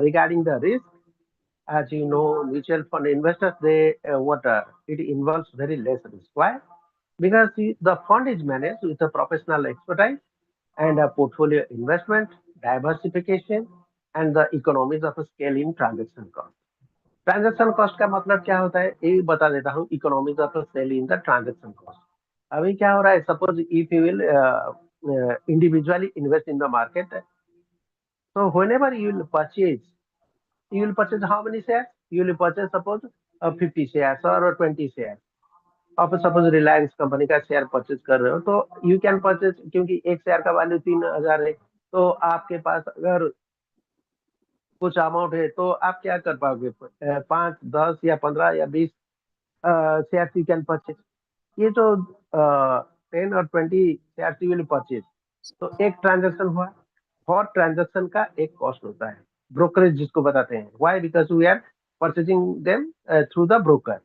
regarding the risk. As you know, mutual fund investors, they it involves very less risk. Why? Because the fund is managed with a professional expertise and a portfolio investment, diversification, and the economies of scale in transaction cost. Transaction cost का मतलब क्या होता है, ये बता देता हूँ. Economics of scale in the transaction cost. अभी क्या हो रहा है, suppose if you will individually invest in the market, so whenever you will purchase how many shares? You will purchase suppose 50 shares or 20 shares. आप suppose Reliance company का share purchase कर रहे हो, तो यू कैन परचेज, क्योंकि एक share का value 3000 है, तो आपके पास अगर कुछ अमाउंट है तो आप क्या कर पाओगे, 5, 10 या 15 या 20 शेयर यू कैन परचेज. ये जो 10 और 20 शेयर यू विल परचेज, तो एक ट्रांजेक्शन हुआ. हर ट्रांजेक्शन का एक कॉस्ट होता है, ब्रोकरेज जिसको बताते हैं. Why? Because we are purchasing them through the broker.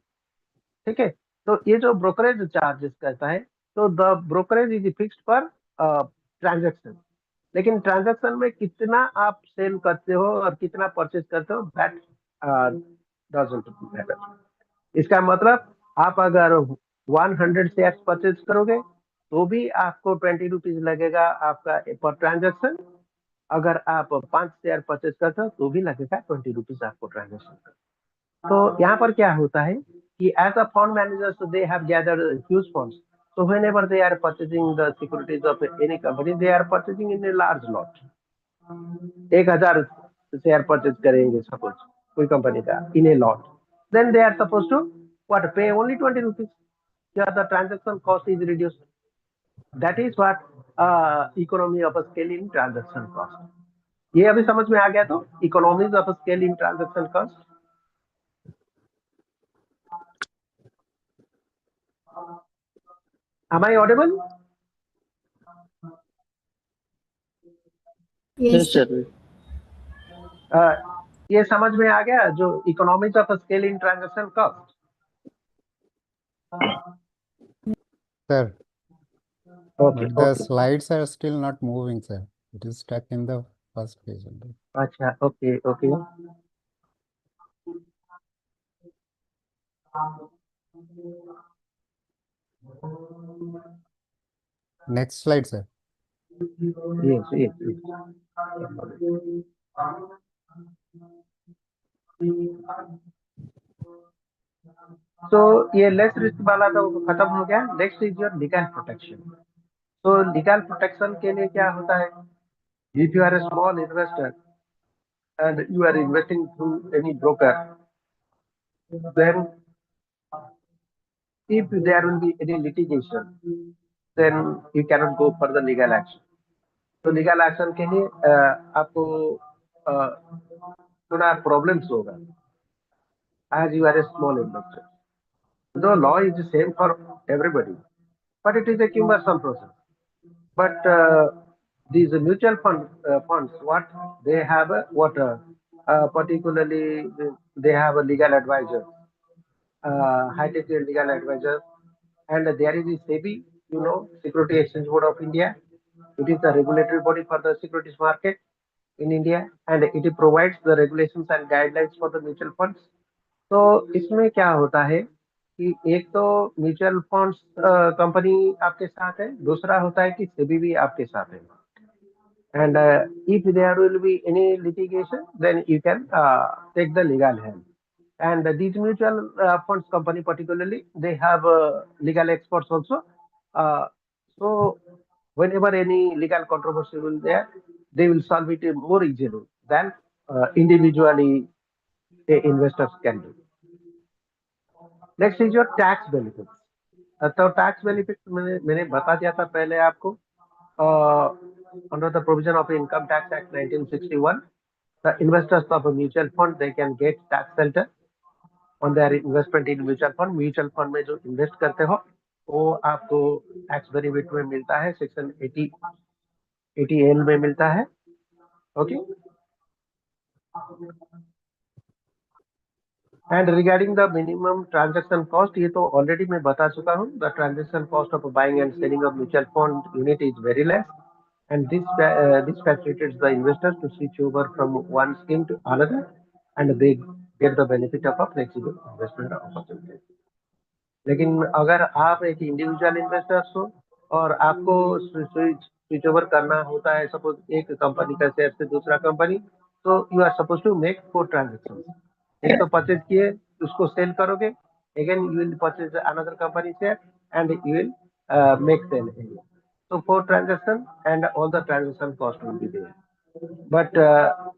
ठीक है, तो ये जो ब्रोकरेज चार्जेस कहता है, तो the brokerage is fixed per transaction. लेकिन ट्रांजेक्शन में कितना आप सेल करते हो और कितना परचेज करते हो, दैट डजंट मैटर. इसका मतलब आप अगर 100 शेयर परचेज करोगे तो भी आपको 20 रुपीज लगेगा आपका पर ट्रांजेक्शन. अगर आप 5 शेयर परचेज करते हो तो भी लगेगा 20 रुपीज आपको ट्रांजेक्शन. तो यहाँ पर क्या होता है कि as a fund managers, so they have gathered huge funds. So whenever they are purchasing the securities of any company, they are purchasing in a large lot. 1000 share purchase करेंगे suppose कोई company का in a lot, then they are supposed to pay only 20 rupees. Here the transaction cost is reduced. That is what economy of a scale in transaction cost. ये अभी समझ में आ गया? तो economies of a scale in transaction cost. Am I audible? Yes, sir. ये समझ में आ गया जो economics of scale in transaction cost? Sir, okay but the okay, slides are still not moving, sir. It is stuck in the first page only. अच्छा okay okay. Next slide, sir. Yes. तो ये less risk वाला तो खत्म हो गया. Next is your legal protection. तो legal protection के लिए क्या होता है? If you are a small investor and you are investing through any broker, then if there will be any litigation, then you cannot go for the legal action. तो legal action के लिए आपको थोड़ा प्रॉब्लम्स होगा as you are a small investor. The law is the same for everybody, but it is a cumbersome process. But these mutual funds, what they have, particularly they have a legal advisor, high-tech legal advisor, and there is the SEBI, Security Exchange Board of India. It is the regulatory body for the securities market in India, and it provides the regulations and guidelines for the mutual funds. तो इसमें क्या होता है कि एक तो mutual funds company आपके साथ है, दूसरा होता है कि सेबी भी आपके साथ है. And if there will be any litigation, then you can take the legal help. And these mutual funds company particularly, they have legal experts also. So whenever any legal controversy will there, they will solve it more easily than individually investors can do. Next is your tax benefits. तो tax benefit मैंने बता दिया था पहले आपको. Under the provision of Income Tax Act 1961, the investors of a mutual fund, they can get tax shelter on their investment in mutual fund. Mutual fund में जो invest करते हो वो आपको tax benefit में मिलता है, section 80L में मिलता है. Okay. And regarding the minimum transaction cost, ये तो already मैं बता चुका हूँ. The transaction cost of buying and selling of mutual fund unit is very less, and this facilitates the investors to switch over from one scheme to another, and they get the benefit of a flexible investment opportunity. लेकिन अगर आप एक individual investors हो और आपको switch over करना होता है, सपोज एक कंपनी का शेयर से दूसरा कंपनी, तो you are suppose to make 4 transaction. एक तो परचेज किए, उसको सेल करोगे, again you will purchase another company share and you will make sell. So 4 transactions and all the transaction cost will be there. But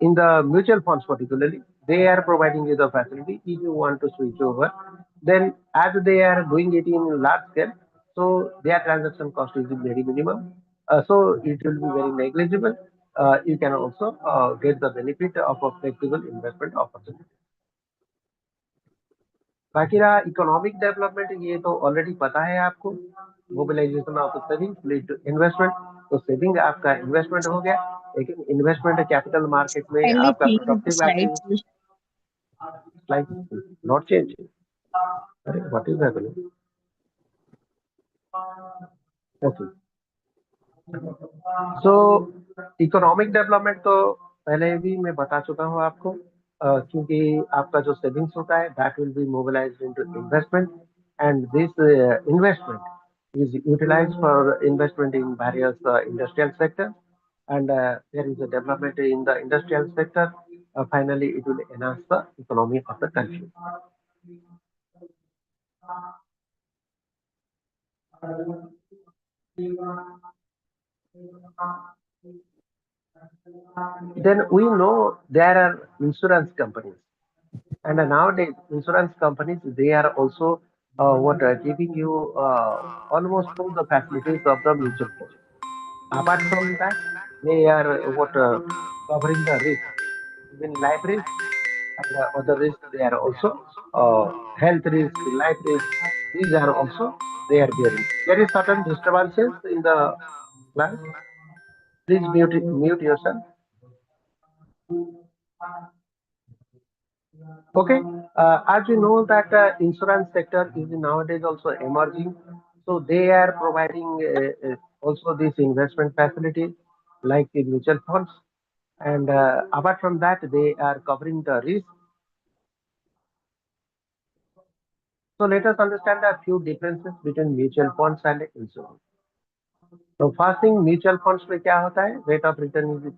in the mutual funds particularly, they are providing you the facility. If you want to switch over, then as they are doing it in large scale, so their transaction cost is very minimum. So it will be very negligible. You can also get the benefit of a flexible investment opportunity. बाकी रहा economic development, ये तो already पता है आपको. Mobilisation of saving lead to investment. तो saving आपका investment हो गया, लेकिन इन्वेस्टमेंट कैपिटल मार्केट में Kindly आपका change the productive slides. Like not change. अरे what is happening? Okay. So economic development तो पहले भी मैं बता चुका हूँ आपको, क्योंकि आपका जो सेविंग्स होता है that will B mobilised into investment, and this investment is utilized for investment in various industrial sectors, and there is a development in the industrial sector. Finally, it will enhance the economy of the country. Then we know there are insurance companies, and nowadays insurance companies, they are also giving you almost all the facilities of the mutual fund. Apart from that, they are covering the risk, even life risk and other risks. They are also health risk, life risk. These are also they are bearing. There is certain disturbances in the class. Please mute yourself. Okay. As you know that insurance sector is nowadays also emerging, so they are providing also these investment facilities like the mutual funds, and apart from that, they are covering the risk. So let us understand a few differences between mutual funds and insurance. So first thing, mutual funds में क्या होता है? Rate of return is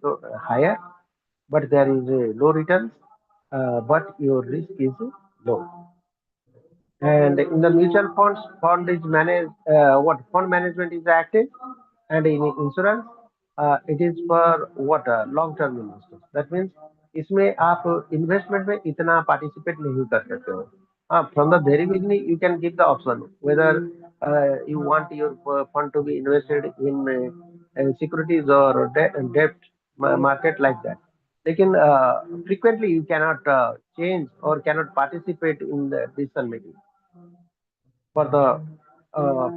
higher, but there is a low returns. but your risk is low. And in the mutual funds, fund is managed, what fund management is active, and in insurance, it is for what long-term investors. That means इसमें आप investment में इतना participate नहीं कर सकते हो. From the very beginning, you can give the option whether you want your fund to be invested in securities or debt market like that. लेकिन frequently you cannot change or cannot participate in the decision making for the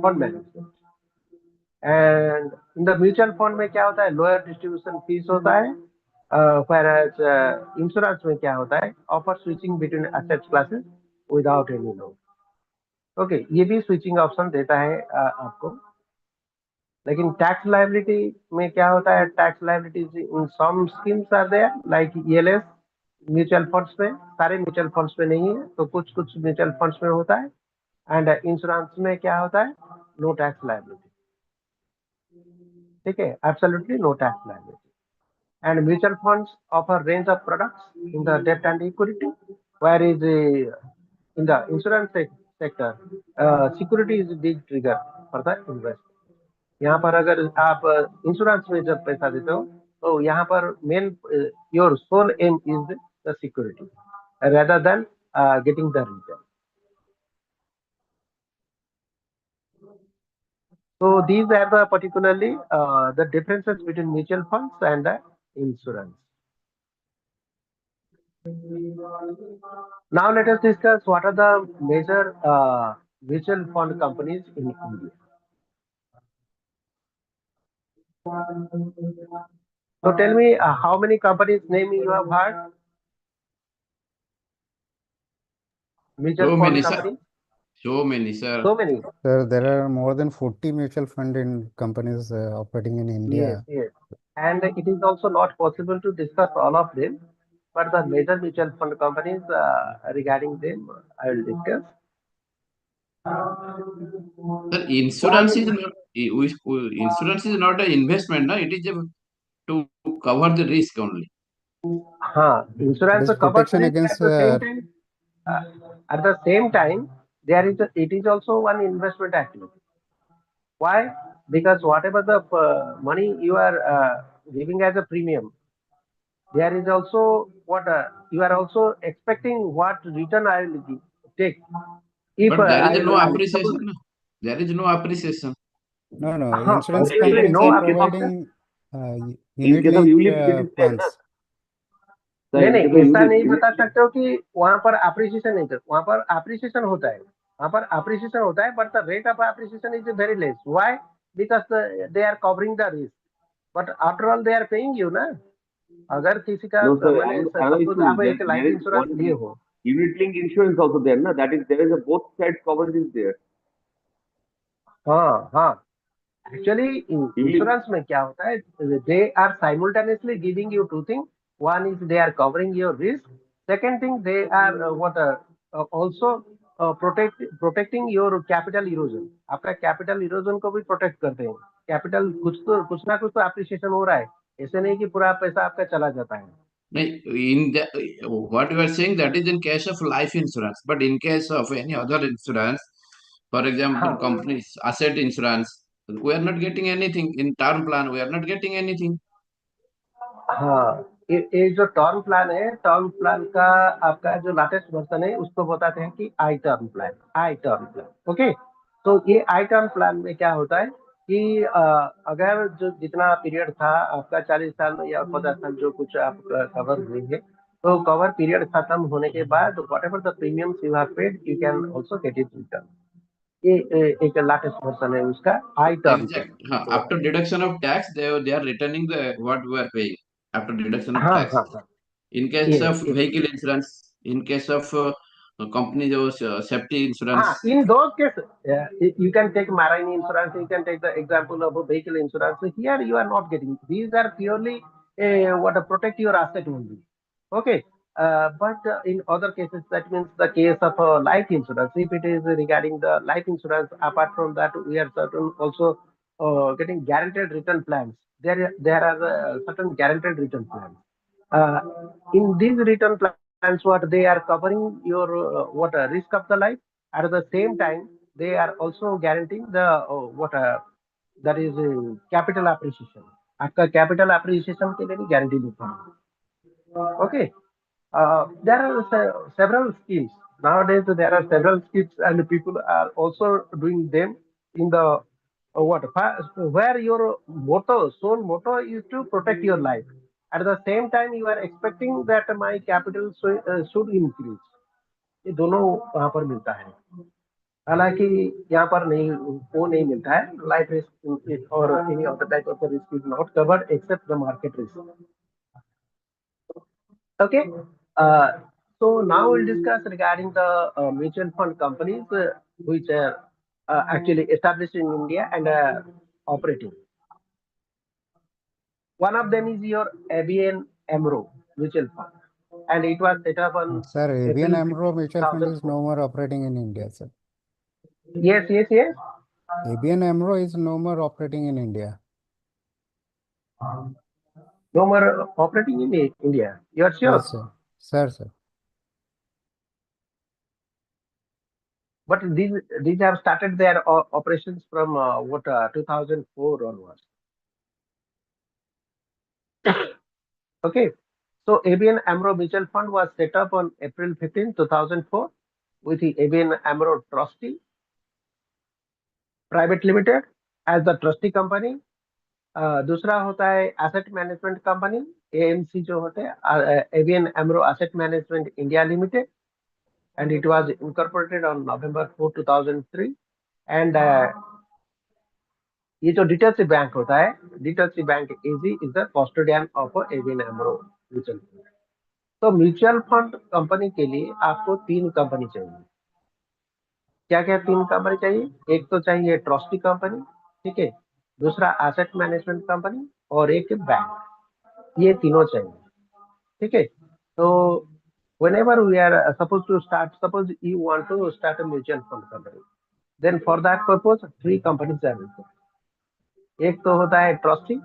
fund management. And in the mutual fund में क्या होता है, lower distribution fees होता है, whereas insurance में क्या होता है, offer switching between asset classes without any loan. Okay, ये भी switching option देता है आपको. लेकिन tax liability में क्या होता है, tax liabilities in some schemes are there like ELS mutual funds में, सारे म्यूचुअल फंड्स में नहीं है, तो कुछ कुछ म्यूचुअल फंड्स में होता है. एंड इंश्योरेंस में क्या होता है, नो टैक्स लायबिलिटी. ठीक है, absolutely no tax liability. And mutual funds offer range of products in the डेब्ट and equity, where is in the insurance sector security is big trigger for the invest. यहाँ पर अगर आप insurance में जब पैसा देते हो तो यहाँ पर main your sole aim is the security rather than getting the return. So these are the particularly the differences between mutual funds and insurance. Now let us discuss what are the major mutual fund companies in India. So tell me how many companies name you have heard? Mutual So fund many, sir. companies? So many, sir. So many. Sir, there are more than 40 mutual fund in companies operating in India. Yes, yes. And it is also not possible to discuss all of them, but the major mutual fund companies regarding them I will discuss. Sir, insurance is not insurance is not an investment, no? It is to cover the risk only. Insurance It is covers protection risk. against, At the same time, there is it is also one investment activity. Why? Because whatever the money you are giving as a premium, there is also what you are also expecting what return I will take. If But there I is no will- appreciation, no? There is no appreciation. no, insurance obviously companies no are appreciation. providing In case of unit ULIP, it linked is there, plans. Sir, नहीं in नहीं, case of ऐसा ULIP, नहीं बता सकते हो कि वहां पर अप्रिसिएशन नहीं था. वहां पर अप्रिसिएशन होता है, वहां पर अप्रिसिएशन होता है, but the rate of appreciation is very less. Why? Because they are covering the risk, but after all they are paying you no. अगर किसी का No, sir. मैंने Another सपोज issue, आप एक there life is insurance one लिए हो. unit link insurance also there, na? That is, there is a both sides coverage is there. हाँ, actually insurance में क्या होता है, they are simultaneously giving you two thing. One is they are covering your risk. Second thing, they are what also protecting your capital erosion. आपका capital erosion को भी protect करते हैं. कैपिटल कुछ ना कुछ तो एप्रिसिएशन हो रहा है. ऐसे नहीं कि पूरा पैसा आपका चला जाता है. In the, what you are saying, that is in case of life insurance, but in case of any other insurance, for example, companies, asset insurance, we are not getting anything. In term plan, we are not getting anything. हाँ, ये जो term plan है, term plan का आपका जो latest version है उसको बताते हैं कि आई टर्म प्लान. ओके, तो ये आई टर्म प्लान में क्या होता है कि अगर जो जितना पीरियड था आपका 40 साल या 50 साल जो कुछ आप कवर हुए हैं, तो कवर पीरियड खत्म होने के बाद whatever the premiums you have paid, you can also get it return. ये एक लेटेस्ट वर्जन है उसका I term plan. After deduction of tax, they are returning the what we are paying after deduction of हाँ tax. हाँ हाँ. In case Yes, of yes. vehicle insurance, in case of company safety insurance, In those cases, you can take marine insurance, you can take the example of a vehicle insurance. Here you are not getting. These are purely what protect your asset only. Okay. But in other cases, that means the case of life insurance, if it is regarding the life insurance, apart from that, we are certain also getting guaranteed return plans. There are certain guaranteed return plans. In these return plans, what they are covering your risk of the life. At the same time, they are also guaranteeing the that is capital appreciation. आपका capital appreciation के लिए भी guarantee देता है. Okay. There are several schemes nowadays. There are several schemes, and people are also doing them in the where your sole motto is to protect your life. At the same time, you are expecting that my capital should increase. ये दोनों वहाँ पर मिलता है. हालांकि यहाँ पर नहीं, वो नहीं मिलता है. लाइफ रिस्क और any other type of risk is not covered except the market risk. Okay. So now we'll discuss regarding the mutual fund companies which are actually established in India and operating. One of them is your ABN AMRO mutual fund, and it was set up on. Sir, ABN April AMRO mutual fund is 2004. no more operating in India, sir. Yes. ABN AMRO is no more operating in India. No more operating in India. You are sure? Yes, sir. Sir. But these have started their operations from 2004 onwards. Okay. So ABN AMRO Mutual Fund was set up on April 15, 2004 with the ABN AMRO Trustee Private Limited as the trustee company. दूसरा होता है asset management company AMC जो होते हैं ABN AMRO Asset Management India Limited, and it was incorporated on November 4, 2003. And ये जो details bank होता है, details bank AG is the custodian of ABN AMRO mutual fund. तो म्यूचुअल फंड कंपनी के लिए आपको 3 कंपनी चाहिए. क्या क्या 3 कंपनी चाहिए? एक तो चाहिए ट्रस्टी कंपनी, ठीक है, दूसरा एसेट मैनेजमेंट कंपनी और एक बैंक. ये तीनों चाहिए, ठीक है. तो whenever we are supposed to start, suppose you want to start a mutual fund company, then for that purpose 3 companies are required. एक तो होता है ट्रस्टी,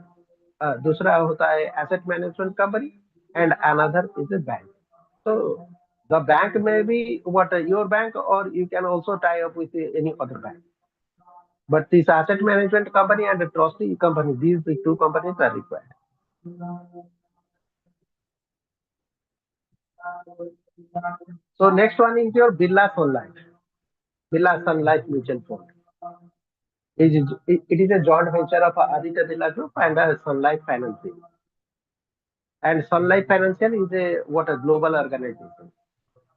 दूसरा होता है asset management company, and another is a bank. So the bank may be your bank, or you can also tie up with any other bank. But this asset management company and the trustee company, these 2 companies are required. So next one is your Birla Sun Life Mutual Fund. It is a joint venture of Aditya Birla Group and Sun Life Financial. And Sun Life Financial is a global organization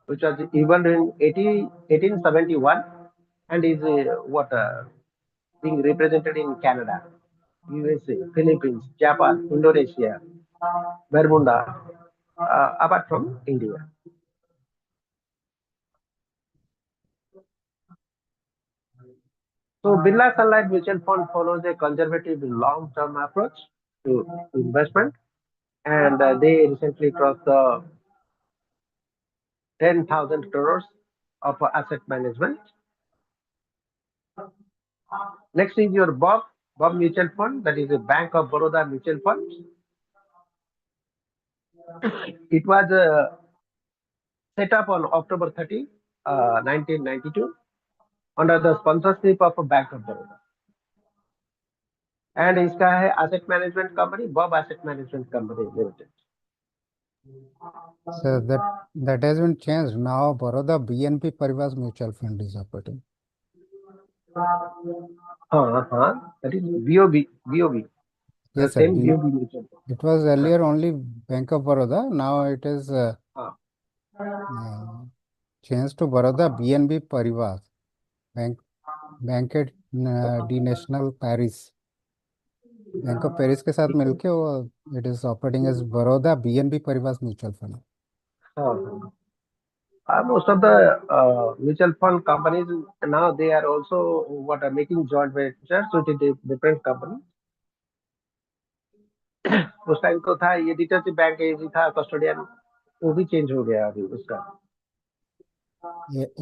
which was evolved in 1871 and is being represented in Canada, USA, Philippines, Japan, Indonesia, Bermuda, apart from India. So Birla Sun Life Mutual Fund follows a conservative long-term approach to investment, and they recently crossed the 10,000 crores of asset management. Next is your Bob Mutual Fund, that is a Bank of Baroda Mutual Fund. It was set up on October 30, 1992 under the sponsorship of a Bank of Baroda. And इसका है asset management company, Bob Asset Management Company Limited. So that has been changed. Now Baroda BNP Paribas Mutual Fund is operating. That is BOB. Yes, sir. Same BOB Mutual Fund. It was earlier only Bank of Baroda. Now it is changed to Baroda BNP Paribas Banque de National Paris. Bank of Paris के साथ मिलके वो it is operating as Baroda BNP Paribas mutual fund. Most of the mutual fund companies now, they are also making joint ventures with different companies. उस time तो था ये details bank एजी था custodian, वो भी चेंज हो गया अभी उसका.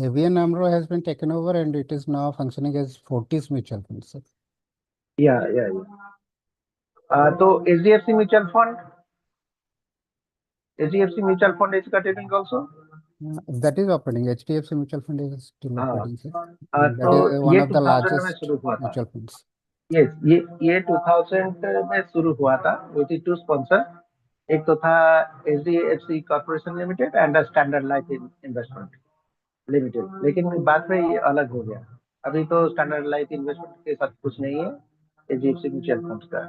ABN AMRO has been taken over and it is now functioning as Fortis Mutual Fund, sir. Yeah. तो HDFC Mutual Fund, HDFC Mutual Fund is continuing also. That is operating. HDFC Mutual Fund is still हाँ, operating, sir. And that तो is one ये of the 2000 में largest शुरू हुआ था. mutual funds. Yes, ये 2000 में शुरू हुआ था with two sponsor. एक तो था HDFC Corporation Limited and Standard Life Investment Limited. लेकिन बाद में ये अलग हो गया. अभी तो Standard Life Investment के साथ कुछ नहीं है HDFC Mutual Funds का.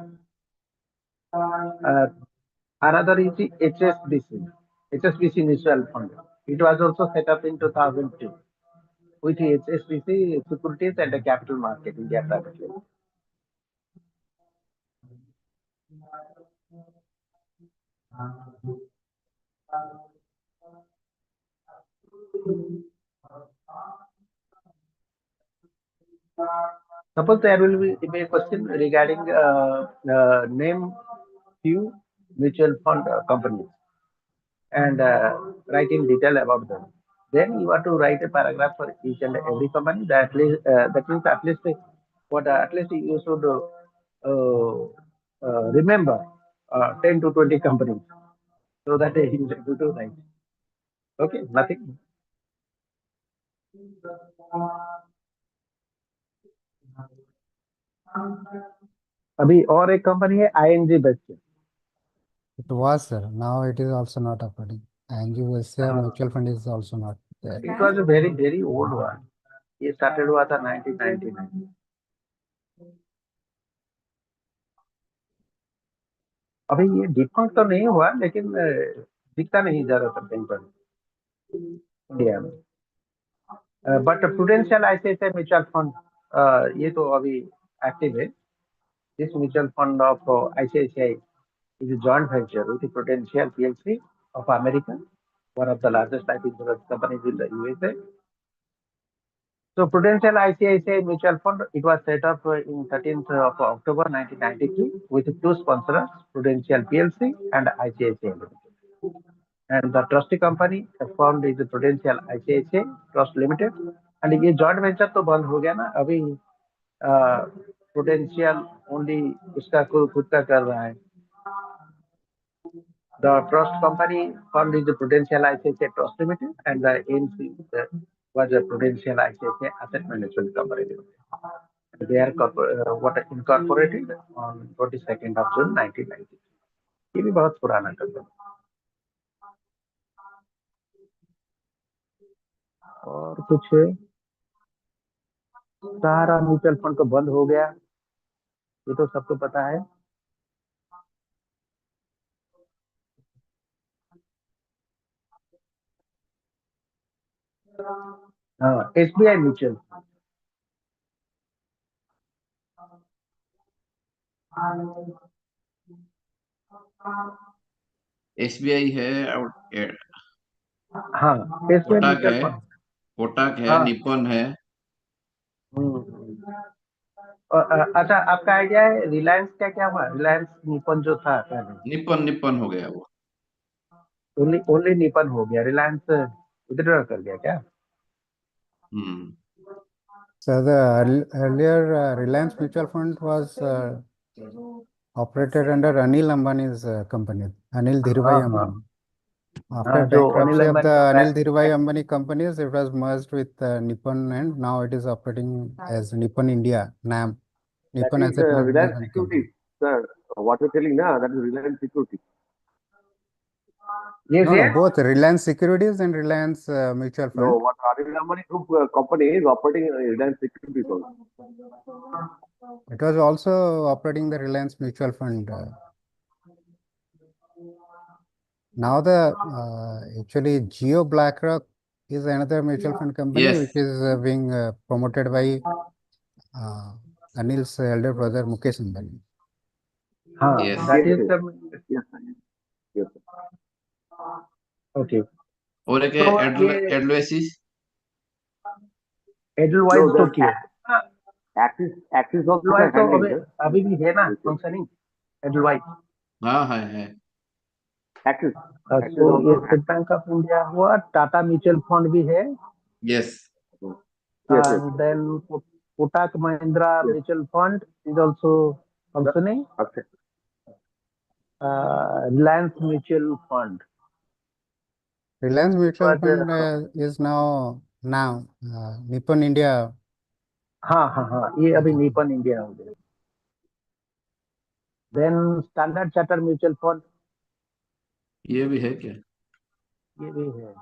Another is the HSBC Mutual Fund. It was also set up in 2002 with the HSBC Securities and the Capital Market India Private Limited. Suppose there will be a question regarding name few mutual fund companies and write in detail about them. Then you have to write a paragraph for each and every company. That means at least you should remember 10 to 20 companies so that you will able to write. Okay, nothing. अभी और एक company है ING Vysya. It was, sir. Now it is also not operating. ING Vysya Mutual Fund is also not there. It was a very old one. ये started हुआ था 1999. अभी ये default तो नहीं हुआ लेकिन दिखता नहीं ज्यादातर कहीं पर इंडिया में. But prudential ICICI mutual fund ये तो अभी एक्टिव है. This mutual fund of ICICI is a joint venture with the Prudential PLC of America, one of the largest life insurance companies in the USA. So Prudential ICICI Mutual Fund, it was set up in 13th of October 1993 with two sponsors, Prudential PLC and ICICI Limited. And the trustee company formed is the Prudential ICICI Trust Limited. And ये joint venture तो बंद हो गया ना. अभी Prudential only उसका खुद का कर रहा है. The trust company formed is the Prudential ICICI Trust Limited and the AMC was a Prudential ICICI Asset Management Company Limited. They are incorporated on 22nd of June 1990. ये भी बहुत पुराना कंपनी. और कुछ सारा म्यूचुअल फंड तो बंद हो गया, ये तो सबको पता है. हाँ, SBI म्यूचुअल SBI है और हाँ SBI कोटक म्यूचुअल है, फंड. कोटक है, हाँ. निप्पन है. अच्छा, आपका आइडिया है रिलायंस का क्या हुआ? रिलायंस निपन जो था पहले, निप्पन हो गया वो. ओनली निपन हो गया, रिलायंस विथड्रॉ कर गया क्या? So the earlier Reliance Mutual Fund was operated under Anil Ambani's company, Anil Dhirubhai Ambani. After bankruptcy of the Anil Dhirubhai Ambani companies, it was merged with Nippon, and now it is operating as Nippon India, NAM, Nippon Asset Management Company. Sir, what you're telling now, that is Reliance Security. Yes, No, yes. both Reliance Securities and Reliance Mutual Fund. No, what Anil Ambani Group company is operating Reliance Securities also. It was also operating the Reliance Mutual Fund. Now the actually Jio BlackRock is another mutual fund company Yes. which is being promoted by Anil's elder brother Mukesh Ambani. Yes. That Yes, is sir. the Yes, sir. Yes, sir. okay. और एक तो एडवेसिस. Edelweiss No, तो the किया. Axis also Edelweiss तो handling, sir. अभी भी है ना फंक्शनिंग एडलवाइज. हाँ है. Axis. तो ये स्टेट बैंक ऑफ इंडिया हुआ, टाटा म्यूचुअल फंड भी है. Yes. Yes, yes. And then Kotak Mahindra Mutual Fund is also functioning. Okay. Reliance Mutual Fund Reliance Mutual was, Fund is now Nippon India. हाँ, ये अभी Nippon India हो गया. Then Standard Chartered Mutual Fund, ये भी है क्या? ये भी है.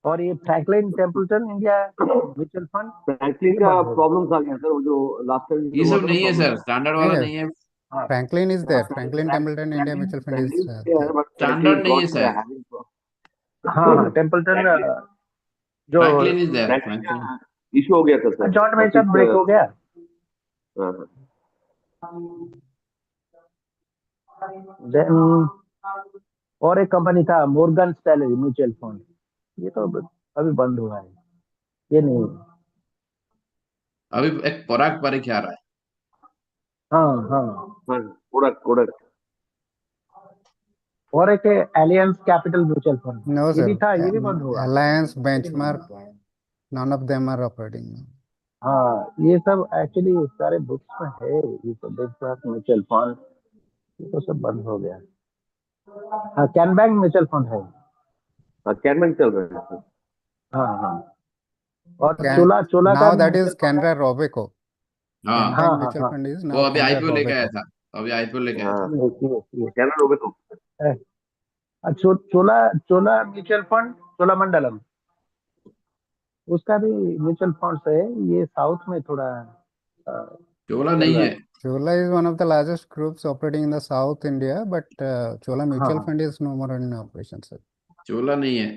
और ये Franklin Templeton India mutual fund. Franklin का प्रॉब्लम्स आ गया सर, वो जो लास्ट टाइम ये सब नहीं है सर, स्टैंडर्ड वाला नहीं है। Franklin is there. Franklin Templeton India Mutual Fund is there. Standard नहीं है सर। हाँ, टेम्पल्टन जो Franklin is there, Franklin issue हो गया था सर, जॉइंट वेंचर ब्रेक हो गया. देन और एक कंपनी था मोर्गन स्टैनली म्यूचुअल फंड, ये तो अभी बंद हुआ है, ये नहीं. अभी एक पराग परे क्या रहा है। हाँ. कोडक और एक aliens capital mutual fund, No, ये भी sir. था, ये भी बंद हुआ. Alliance, Benchmark, none of them are operating now. हाँ, ये सब एक्चुअली सारे बुक्स में है, ये सब बेंचमार्क म्यूचुअल फंड, ये तो सब बंद हो गया. हाँ, कैन बैंक म्यूचुअल फंड है. कैनमैन चल रहा है सर। हाँ. और Can- चोला now का that is mutual fund है. Canara Robeco. हाँ Can Bank Mutual Fund is वो now अभी Canara आईपीओ लेके आया Robeco. था, अभी आईपीओ लेके आया था। कैनन रोबेको चोला म्यूचुअल फंड, चोला मंडलम, उसका भी म्यूचुअल फंड है. ये साउथ में थोड़ा चोला नहीं है। Chola is one of the largest groups operating in the South India, but Chola Mutual हाँ. Fund is no more in operation, sir. चोला नहीं है।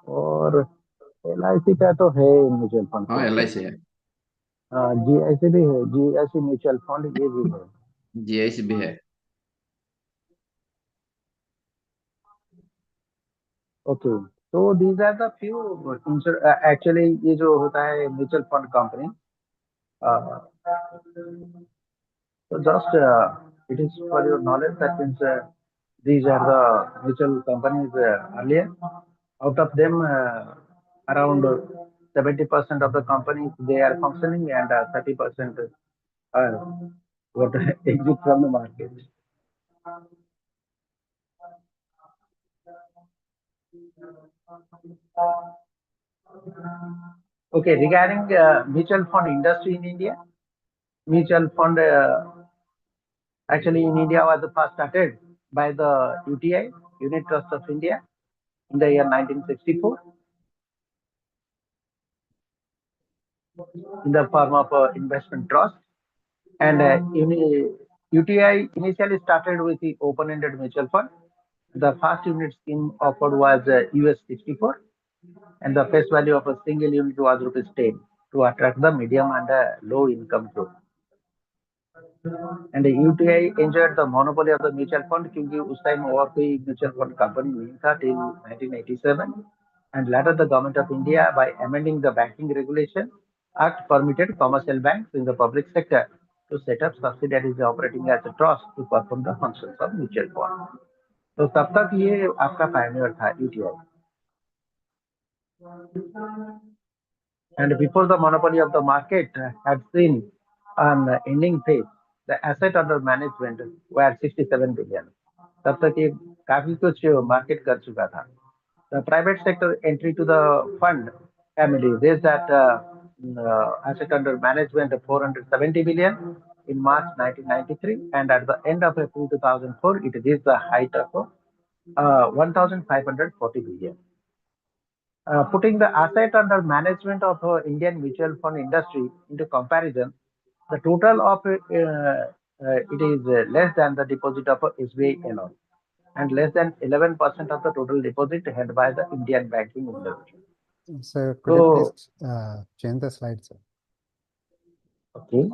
और LIC का तो है म्यूचुअल फंड. हाँ एलआईसी है, GIC भी है, GIC म्यूचुअल फंड ये भी है. जीआईसी भी है। ओके, तो these are the few actually ये जो होता है mutual fund company, so just it is for your knowledge that means these are the mutual companies earlier. Out of them, around 70% of the companies they are functioning, and 30% are what exit from the market. Okay, regarding mutual fund industry in India, mutual fund actually in India was first started by the UTI, Unit Trust of India, in the year 1964 in the form of investment trust. And UTI initially started with the open-ended mutual fund. The first unit scheme offered was US 64, and the face value of a single unit was ₹10 to attract the medium and low income group. And the UTI enjoyed the monopoly of the mutual fund क्योंकि उस time और कोई mutual fund company नहीं था till 1987. And later the government of India, by amending the banking regulation act, permitted commercial banks in the public sector to set up subsidiaries operating as a trust to perform the functions of mutual fund. तो तब तक ये आपका pioneer था UTI. And before the monopoly of the market had seen an ending phase, the asset under management were 67 billion. तब तक ये काफी कुछ मार्केट कर चुका था. The private sector entry to the fund family raised that asset under management of 470 billion in March 1993, and at the end of April 2004, it reached the height of 1,540 billion. Putting the asset under management of Indian mutual fund industry into comparison, the total of it is less than the deposit of SBI alone, and less than 11% of the total deposit held by the Indian banking industry. Sir, could you please change the slide, sir? Okay.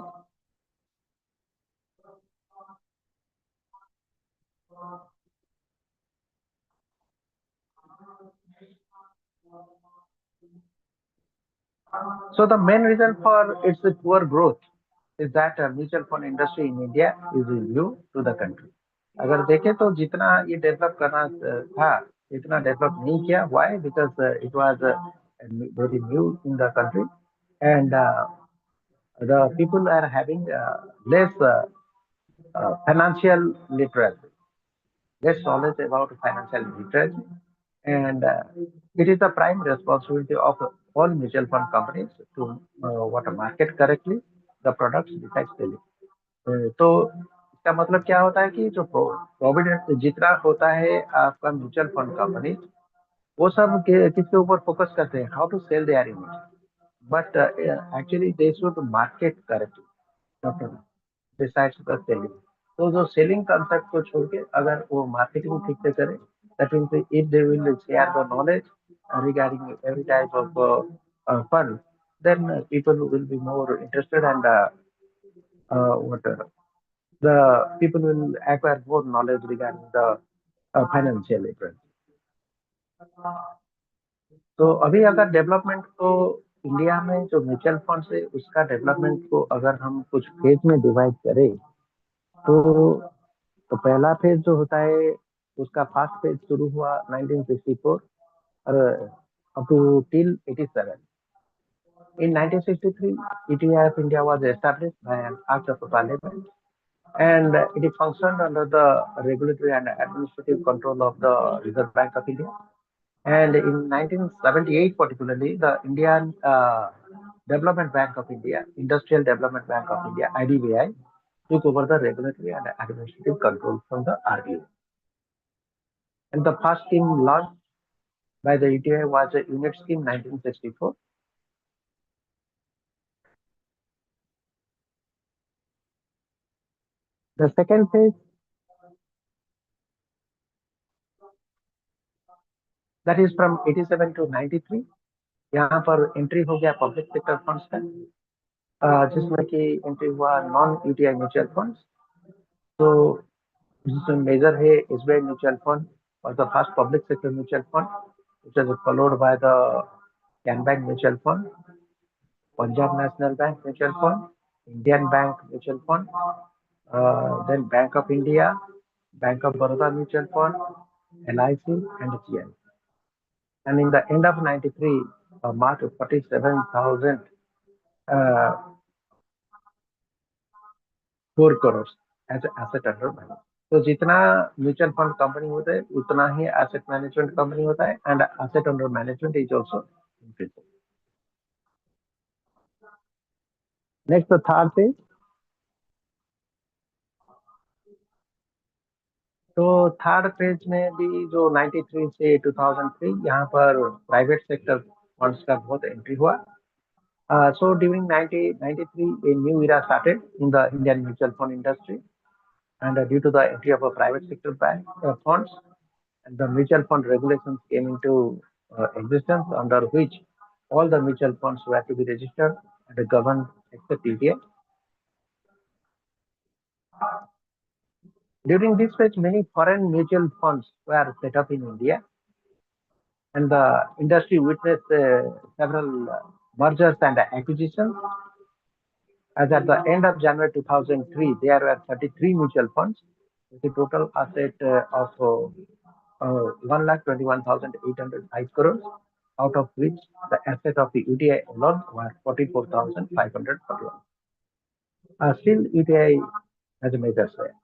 So the main reason for its poor growth is that mutual fund industry in India is new to the country. अगर देखें तो जितना ये develop करना था इतना develop नहीं किया. Why? Because it was very new in the country, and the people are having less financial literacy. less knowledge about financial literacy, and it is the prime responsibility of all mutual fund companies to what market correctly the products besides selling. तो इसका मतलब क्या होता है कि जो provident जितना होता है आपका म्यूचुअल फंड कंपनी, वो सब किसके ऊपर फोकस करते हैं, how to sell their unit, but actually they should market correctly decides the selling. तो जो सेलिंग कंसेप्ट को छोड़ के अगर वो मार्केटिंग ठीक से करें, that means if they will share the knowledge regarding every type of fund, then people will be more interested and what the people will acquire more knowledge regarding the financial literacy. तो अभी अगर development को India में जो mutual fund है उसका development को अगर हम कुछ फेज में डिवाइड करें तो पहला फेज जो होता है उसका फर्स्ट फेज शुरू हुआ 1964 और up to till 87. In 1963, ETI of India was established by an Act of Parliament, and it functioned under the regulatory and administrative control of the Reserve Bank of India. And in 1978, particularly, the Indian Development Bank of India, Industrial Development Bank of India, IDBI, took over the regulatory and administrative control from the RBI. And the first scheme launched by the ETI was a unit scheme 1964. The second phase, that is from 87 to 93, यहाँ पर entry हो गया public sector funds का, जिसमें कि entry हुआ non UTI mutual funds. तो जिसमें मेजर है SBI म्यूचुअल फंड और the first public sector mutual fund, which was followed by the Can Bank Mutual Fund, Punjab National Bank Mutual Fund, Indian Bank Mutual Fund, then Bank of India, Bank of Baroda Mutual Fund, LIC, and GL. And in the end of 93, marked 47,000 4 crores as asset under management. तो जितना mutual fund company होता है उतना ही asset management company होता है, and asset under management is also increasing. Next the third page. तो third page में भी जो 93 से 2003 यहाँ पर प्राइवेट सेक्टर फंड्स का बहुत एंट्री हुआ. So during 1993, a new era started in the Indian mutual fund industry, and due to the entry of a private sector bank funds, and the mutual fund regulations came into existence, under which all the mutual funds were to be registered and governed except ETI. During this phase, many foreign mutual funds were set up in India, and the industry witnessed several mergers and acquisitions. As at the end of January 2003, there were 33 mutual funds with a total asset of 1,21,805 crores, out of which the asset of the UTI alone was 44,541. Still, UTI has a major share.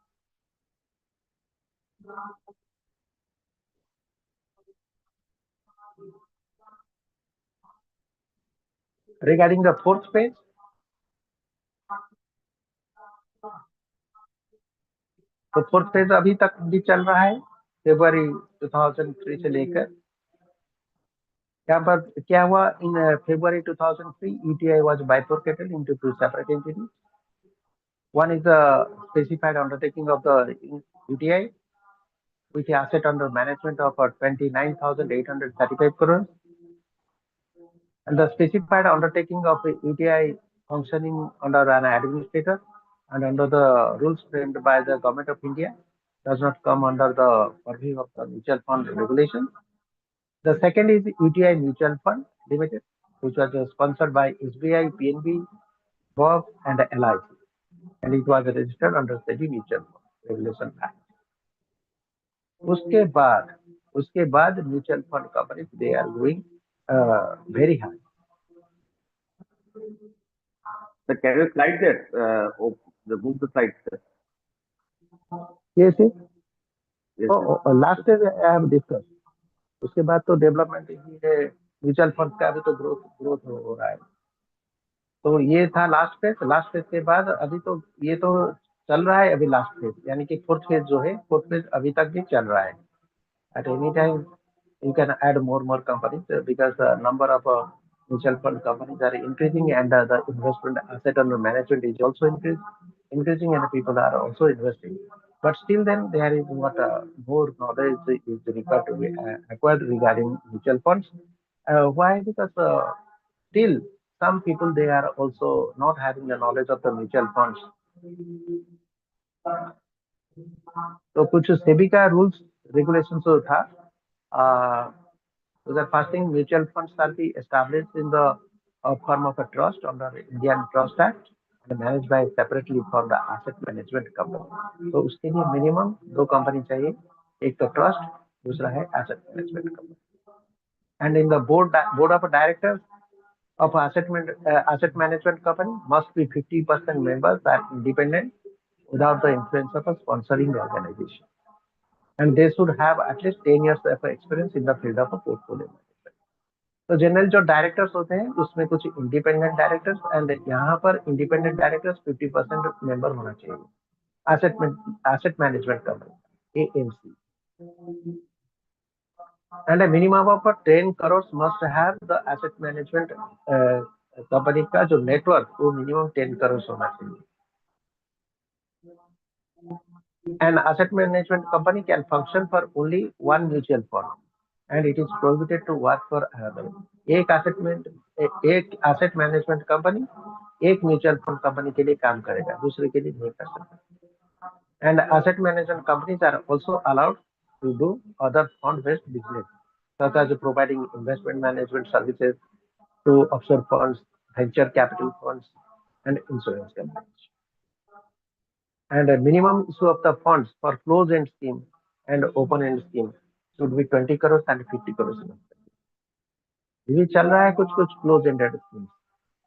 Regarding the fourth phase, तो fourth phase अभी तक भी चल रहा है, फरवरी 2003 से लेकर. यहाँ पर क्या हुआ, इन February 2003, ETI was bifurcated into two separate entities. One is the specified undertaking of the UTI with the asset under management of 29,835 crores, and the specified undertaking of the UTI functioning under an administrator and under the rules framed by the Government of India does not come under the purview of the mutual fund regulation. The second is the UTI Mutual Fund Limited, which was sponsored by SBI, PNB, BOB, and LIC, and it was registered under SEBI Mutual Fund Regulation Act. उसके बाद mutual fund companies, they are going very high. So can you slide that? Move the slide, sir. Yes, sir. Yes, तो last I have discuss, उसके बाद तो development ही है, mutual fund का भी तो ग्रोथ हो रहा है। तो ये था लास्ट फेज। लास्ट फेज के बाद अभी तो ये तो चल रहा है अभी लास्ट फेज, यानी कि फोर्थ फेज जो है, फोर्थ फेज अभी तक भी चल रहा है। At any time you can add more companies because the number of mutual fund companies are increasing, and the investment asset under management is also increasing, and people are also investing. But still, then there is what more knowledge is required to be acquired regarding mutual funds. Why? Because still some people, they are also not having the knowledge of the mutual funds. तो कुछ सेबी का rules regulation जो था, the first thing, mutual funds shall be established in the form of a trust under Indian Trust Act and managed by separately formed asset management company. तो उसके लिए minimum 2 company चाहिए, एक तो ट्रस्ट, दूसरा है asset management company. And in the board of directors of asset management company must be 50% members are independent without the influence of a sponsoring organization, and they should have at least 10 years of experience in the field of a portfolio management. तो general जो directors होते हैं उसमें कुछ independent directors, and यहाँ पर independent directors 50% member होना चाहिए asset management company AMC, and a minimum of 10 crores must have the asset management company का जो नेटवर्क वो मिनिमम 10 करोड़ होना चाहिए। An asset management company can function for only one mutual fund, and it is prohibited to work for another. एक asset management company एक mutual fund company के लिए काम करेगा, दूसरे के लिए नहीं कर सकता। And asset management companies are also allowed to do other fund-based business, such as providing investment management services to offshore funds, venture capital funds, and insurance companies. And a minimum issue of the funds for closed-end scheme and open-end scheme should be 20 crores and 50 crores. ये चल रहा है कुछ closed-ended schemes,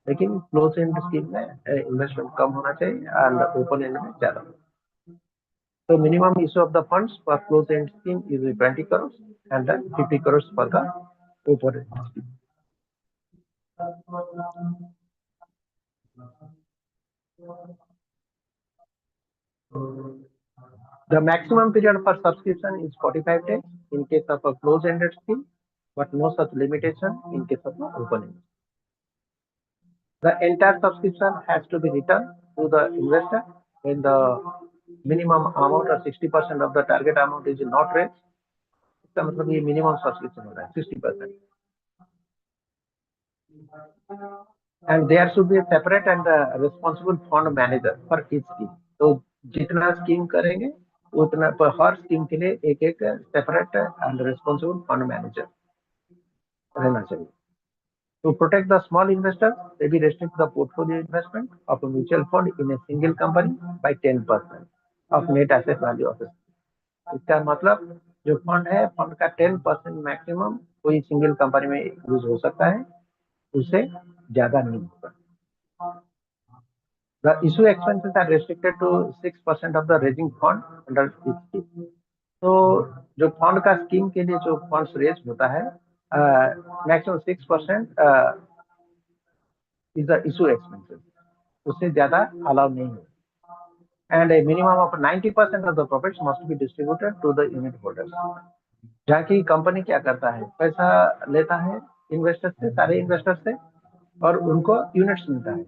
लेकिन closed-end scheme में investment कम होना चाहिए और open-end में ज़्यादा। So minimum issue of the funds for closed-end scheme is 20 crores and then 50 crores for the open-end scheme. The maximum period for subscription is 45 days in case of a closed-ended scheme, but no such limitation in case of an open-ended. The entire subscription has to be returned to the investor when the minimum amount or 60% of the target amount is not raised. इसका मतलब ये minimum subscription हो रहा है 60%. And there should be a separate and responsible fund manager for each scheme. तो जितना scheme करेंगे उतना पर हर स्कीम के लिए एक separate and responsible fund manager रहना चाहिए। To protect the small investors, SEBI restricts the portfolio investment of a mutual fund in a single company by 10% of net asset value of it. इसका मतलब जो fund है, fund का 10% maximum कोई single company में use हो सकता है, उससे ज्यादा नहीं होगा। The issue expenses are restricted to 6% of the raising fund under each scheme. तो जो फंड का स्कीम के लिए जो फंड्स रेज होता है, maximum 6% is the issue expenses, उससे ज्यादा अलाउ नहीं है। And a minimum of 90% of the profits must be distributed to the unit holders. जहाँ की कंपनी क्या करता है, पैसा लेता है इन्वेस्टर से, सारे इन्वेस्टर से, और उनको यूनिट्स मिलता है,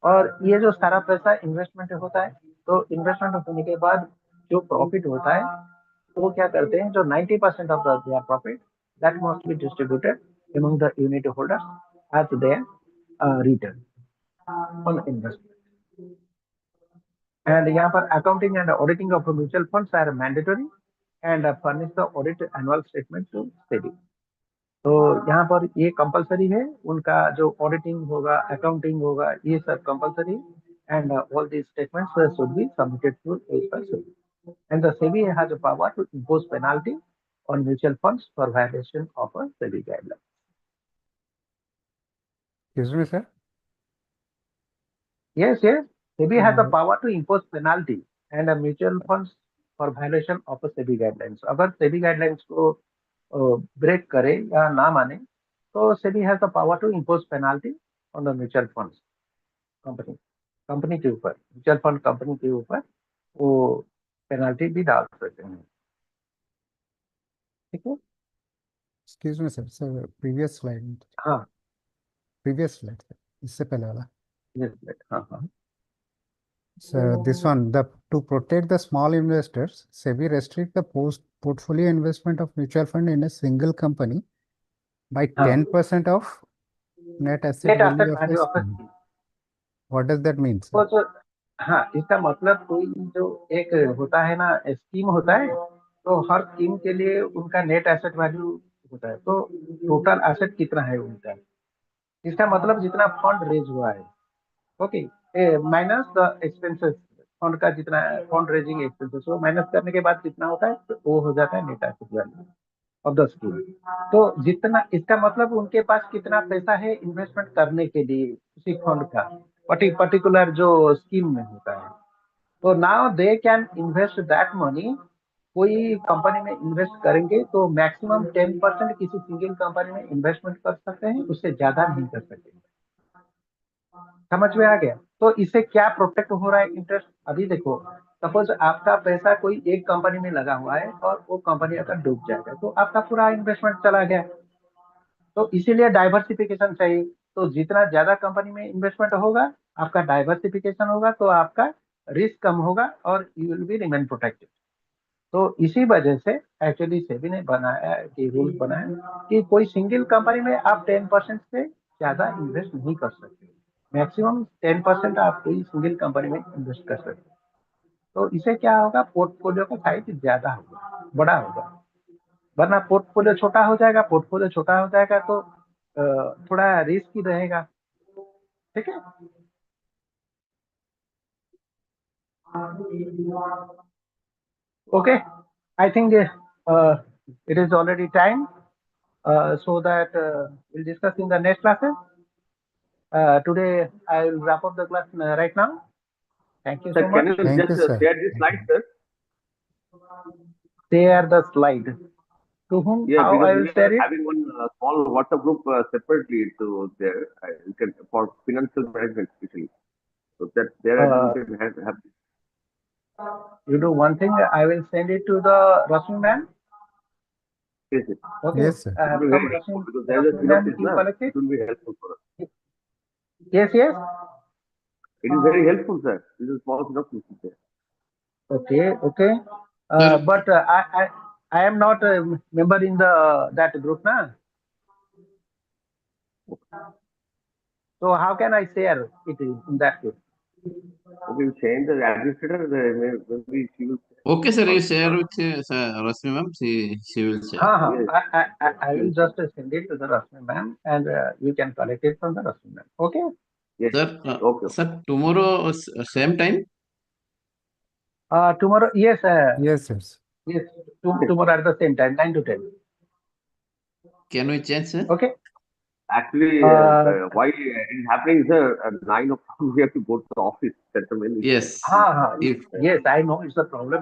और ये जो सारा पैसा इन्वेस्टमेंट होता है, तो इन्वेस्टमेंट होने के बाद जो प्रॉफिट होता है वो क्या करते हैं, जो 90% of their profit that must be distributed among the unit holders as their return on investment. And यहाँ पर accounting and auditing of mutual funds are mandatory and furnish the audit annual statement to SEBI. तो यहाँ पर ये compulsory है, उनका जो auditing होगा, अकाउंटिंग होगा, ये सब compulsory, and all these statements should be submitted to SEBI, and the SEBI has a power to impose penalty on mutual funds for violation of a SEBI guideline. Excuse me, sir. Yes, SEBI has the power to impose penalty and mutual funds for violation of SEBI guidelines. अगर SEBI guidelines को break करे या ना माने तो SEBI has the power to impose penalty on the mutual funds company के ऊपर, mutual fund company के ऊपर वो पेनाल्टी भी डाल सकते हैं। ठीक है, Excuse me, sir. Sir, previous slide. हाँ Previous slide, sir. इससे पहले वाला. yes, हाँ हाँ So this one, to protect the small investors, SEBI restrict the portfolio investment of mutual fund in a single company by हाँ 10% of net asset net value asset of the value of scheme. What does that mean, sir? वो जो, हाँ इसका मतलब कोई जो एक होता है ना स्कीम होता है, तो हर स्कीम के लिए उनका नेट एसेट वैल्यू होता है, तो टोटल एसेट कितना है उनका, इसका मतलब जितना फंड रेज हुआ है, okay, minus the expenses, fund का जितना फंड रेजिंग एक्सपेंसेस वो माइनस करने के बाद कितना होता है, तो वो हो जाता है net asset value of the scheme. तो जितना, इसका मतलब उनके पास कितना पैसा है इन्वेस्टमेंट करने के लिए उसी फंड का पर्टिकुलर जो स्कीम में होता है, तो now they can invest that money. कोई कंपनी में इन्वेस्ट करेंगे तो मैक्सिमम 10% किसी सिंगल कंपनी में इन्वेस्टमेंट कर सकते हैं, उससे ज्यादा नहीं कर सकते। समझ में आ गया? तो इससे क्या प्रोटेक्ट हो रहा है इंटरेस्ट? अभी देखो, सपोज आपका पैसा कोई एक कंपनी में लगा हुआ है और वो कंपनी अगर डूब जाएगा तो आपका पूरा इन्वेस्टमेंट चला गया। तो इसीलिए डाइवर्सिफिकेशन चाहिए। तो जितना ज्यादा कंपनी में इन्वेस्टमेंट होगा, आपका डाइवर्सिफिकेशन होगा, तो आपका रिस्क कम होगा और you will be remain protected. तो इसी वजह से एक्चुअली सेबी ने बनाया कि रूल बनाया कि कोई सिंगल कंपनी में आप 10% से ज्यादा इन्वेस्ट नहीं कर सकते, मैक्सिमम 10% आप कोई सिंगल कंपनी में इन्वेस्ट कर सकते। तो इससे क्या होगा, पोर्टफोलियो का साइज ज्यादा होगा, बड़ा होगा। वरना पोर्टफोलियो छोटा हो जाएगा, पोर्टफोलियो छोटा हो जाएगा तो थोड़ा रिस्क ही रहेगा। ठीक है, okay, I think it is already time, so that we'll discuss in the next classes. Today I will wrap up the class right now. Thank you so Sir, much. can you Thank you, just sir. share this slide, sir? Share the slide. To whom? Yeah, How because I will we share are it? having one small WhatsApp group separately to there. You can for financial management especially. So that there you can have. You do one thing. I will send it to the Rashmi ma'am. Yes, yes. Okay. Yes, sir. It will be Some very helpful Rashmi, because there is a Rashmi ma'am synopsis, you na? collect It it. will be helpful for us. Yes, yes. It is very helpful, sir. This is small synopsis is there. Okay, okay. Sir. But I am not a member in the that group, na. So how can I share it in that group? Okay, you change the administrator. Maybe she will. Okay, sir, you share with Rasmi ma'am. She will share. हाँ, Yes. I will just send it to the Rashmi ma'am, and you can collect it from the Rashmi ma'am. Okay. Yes. Sir, Okay. sir, tomorrow same time. Tomorrow, yes, Yes, yes. yes, tomorrow at the same time, 9 to 10. Can we change, sir? Okay. Actually, why it is happening, sir? At 9 o'clock we have to go to the office. That's the main issue. Yes. हाँ, If yes, I know it's a problem.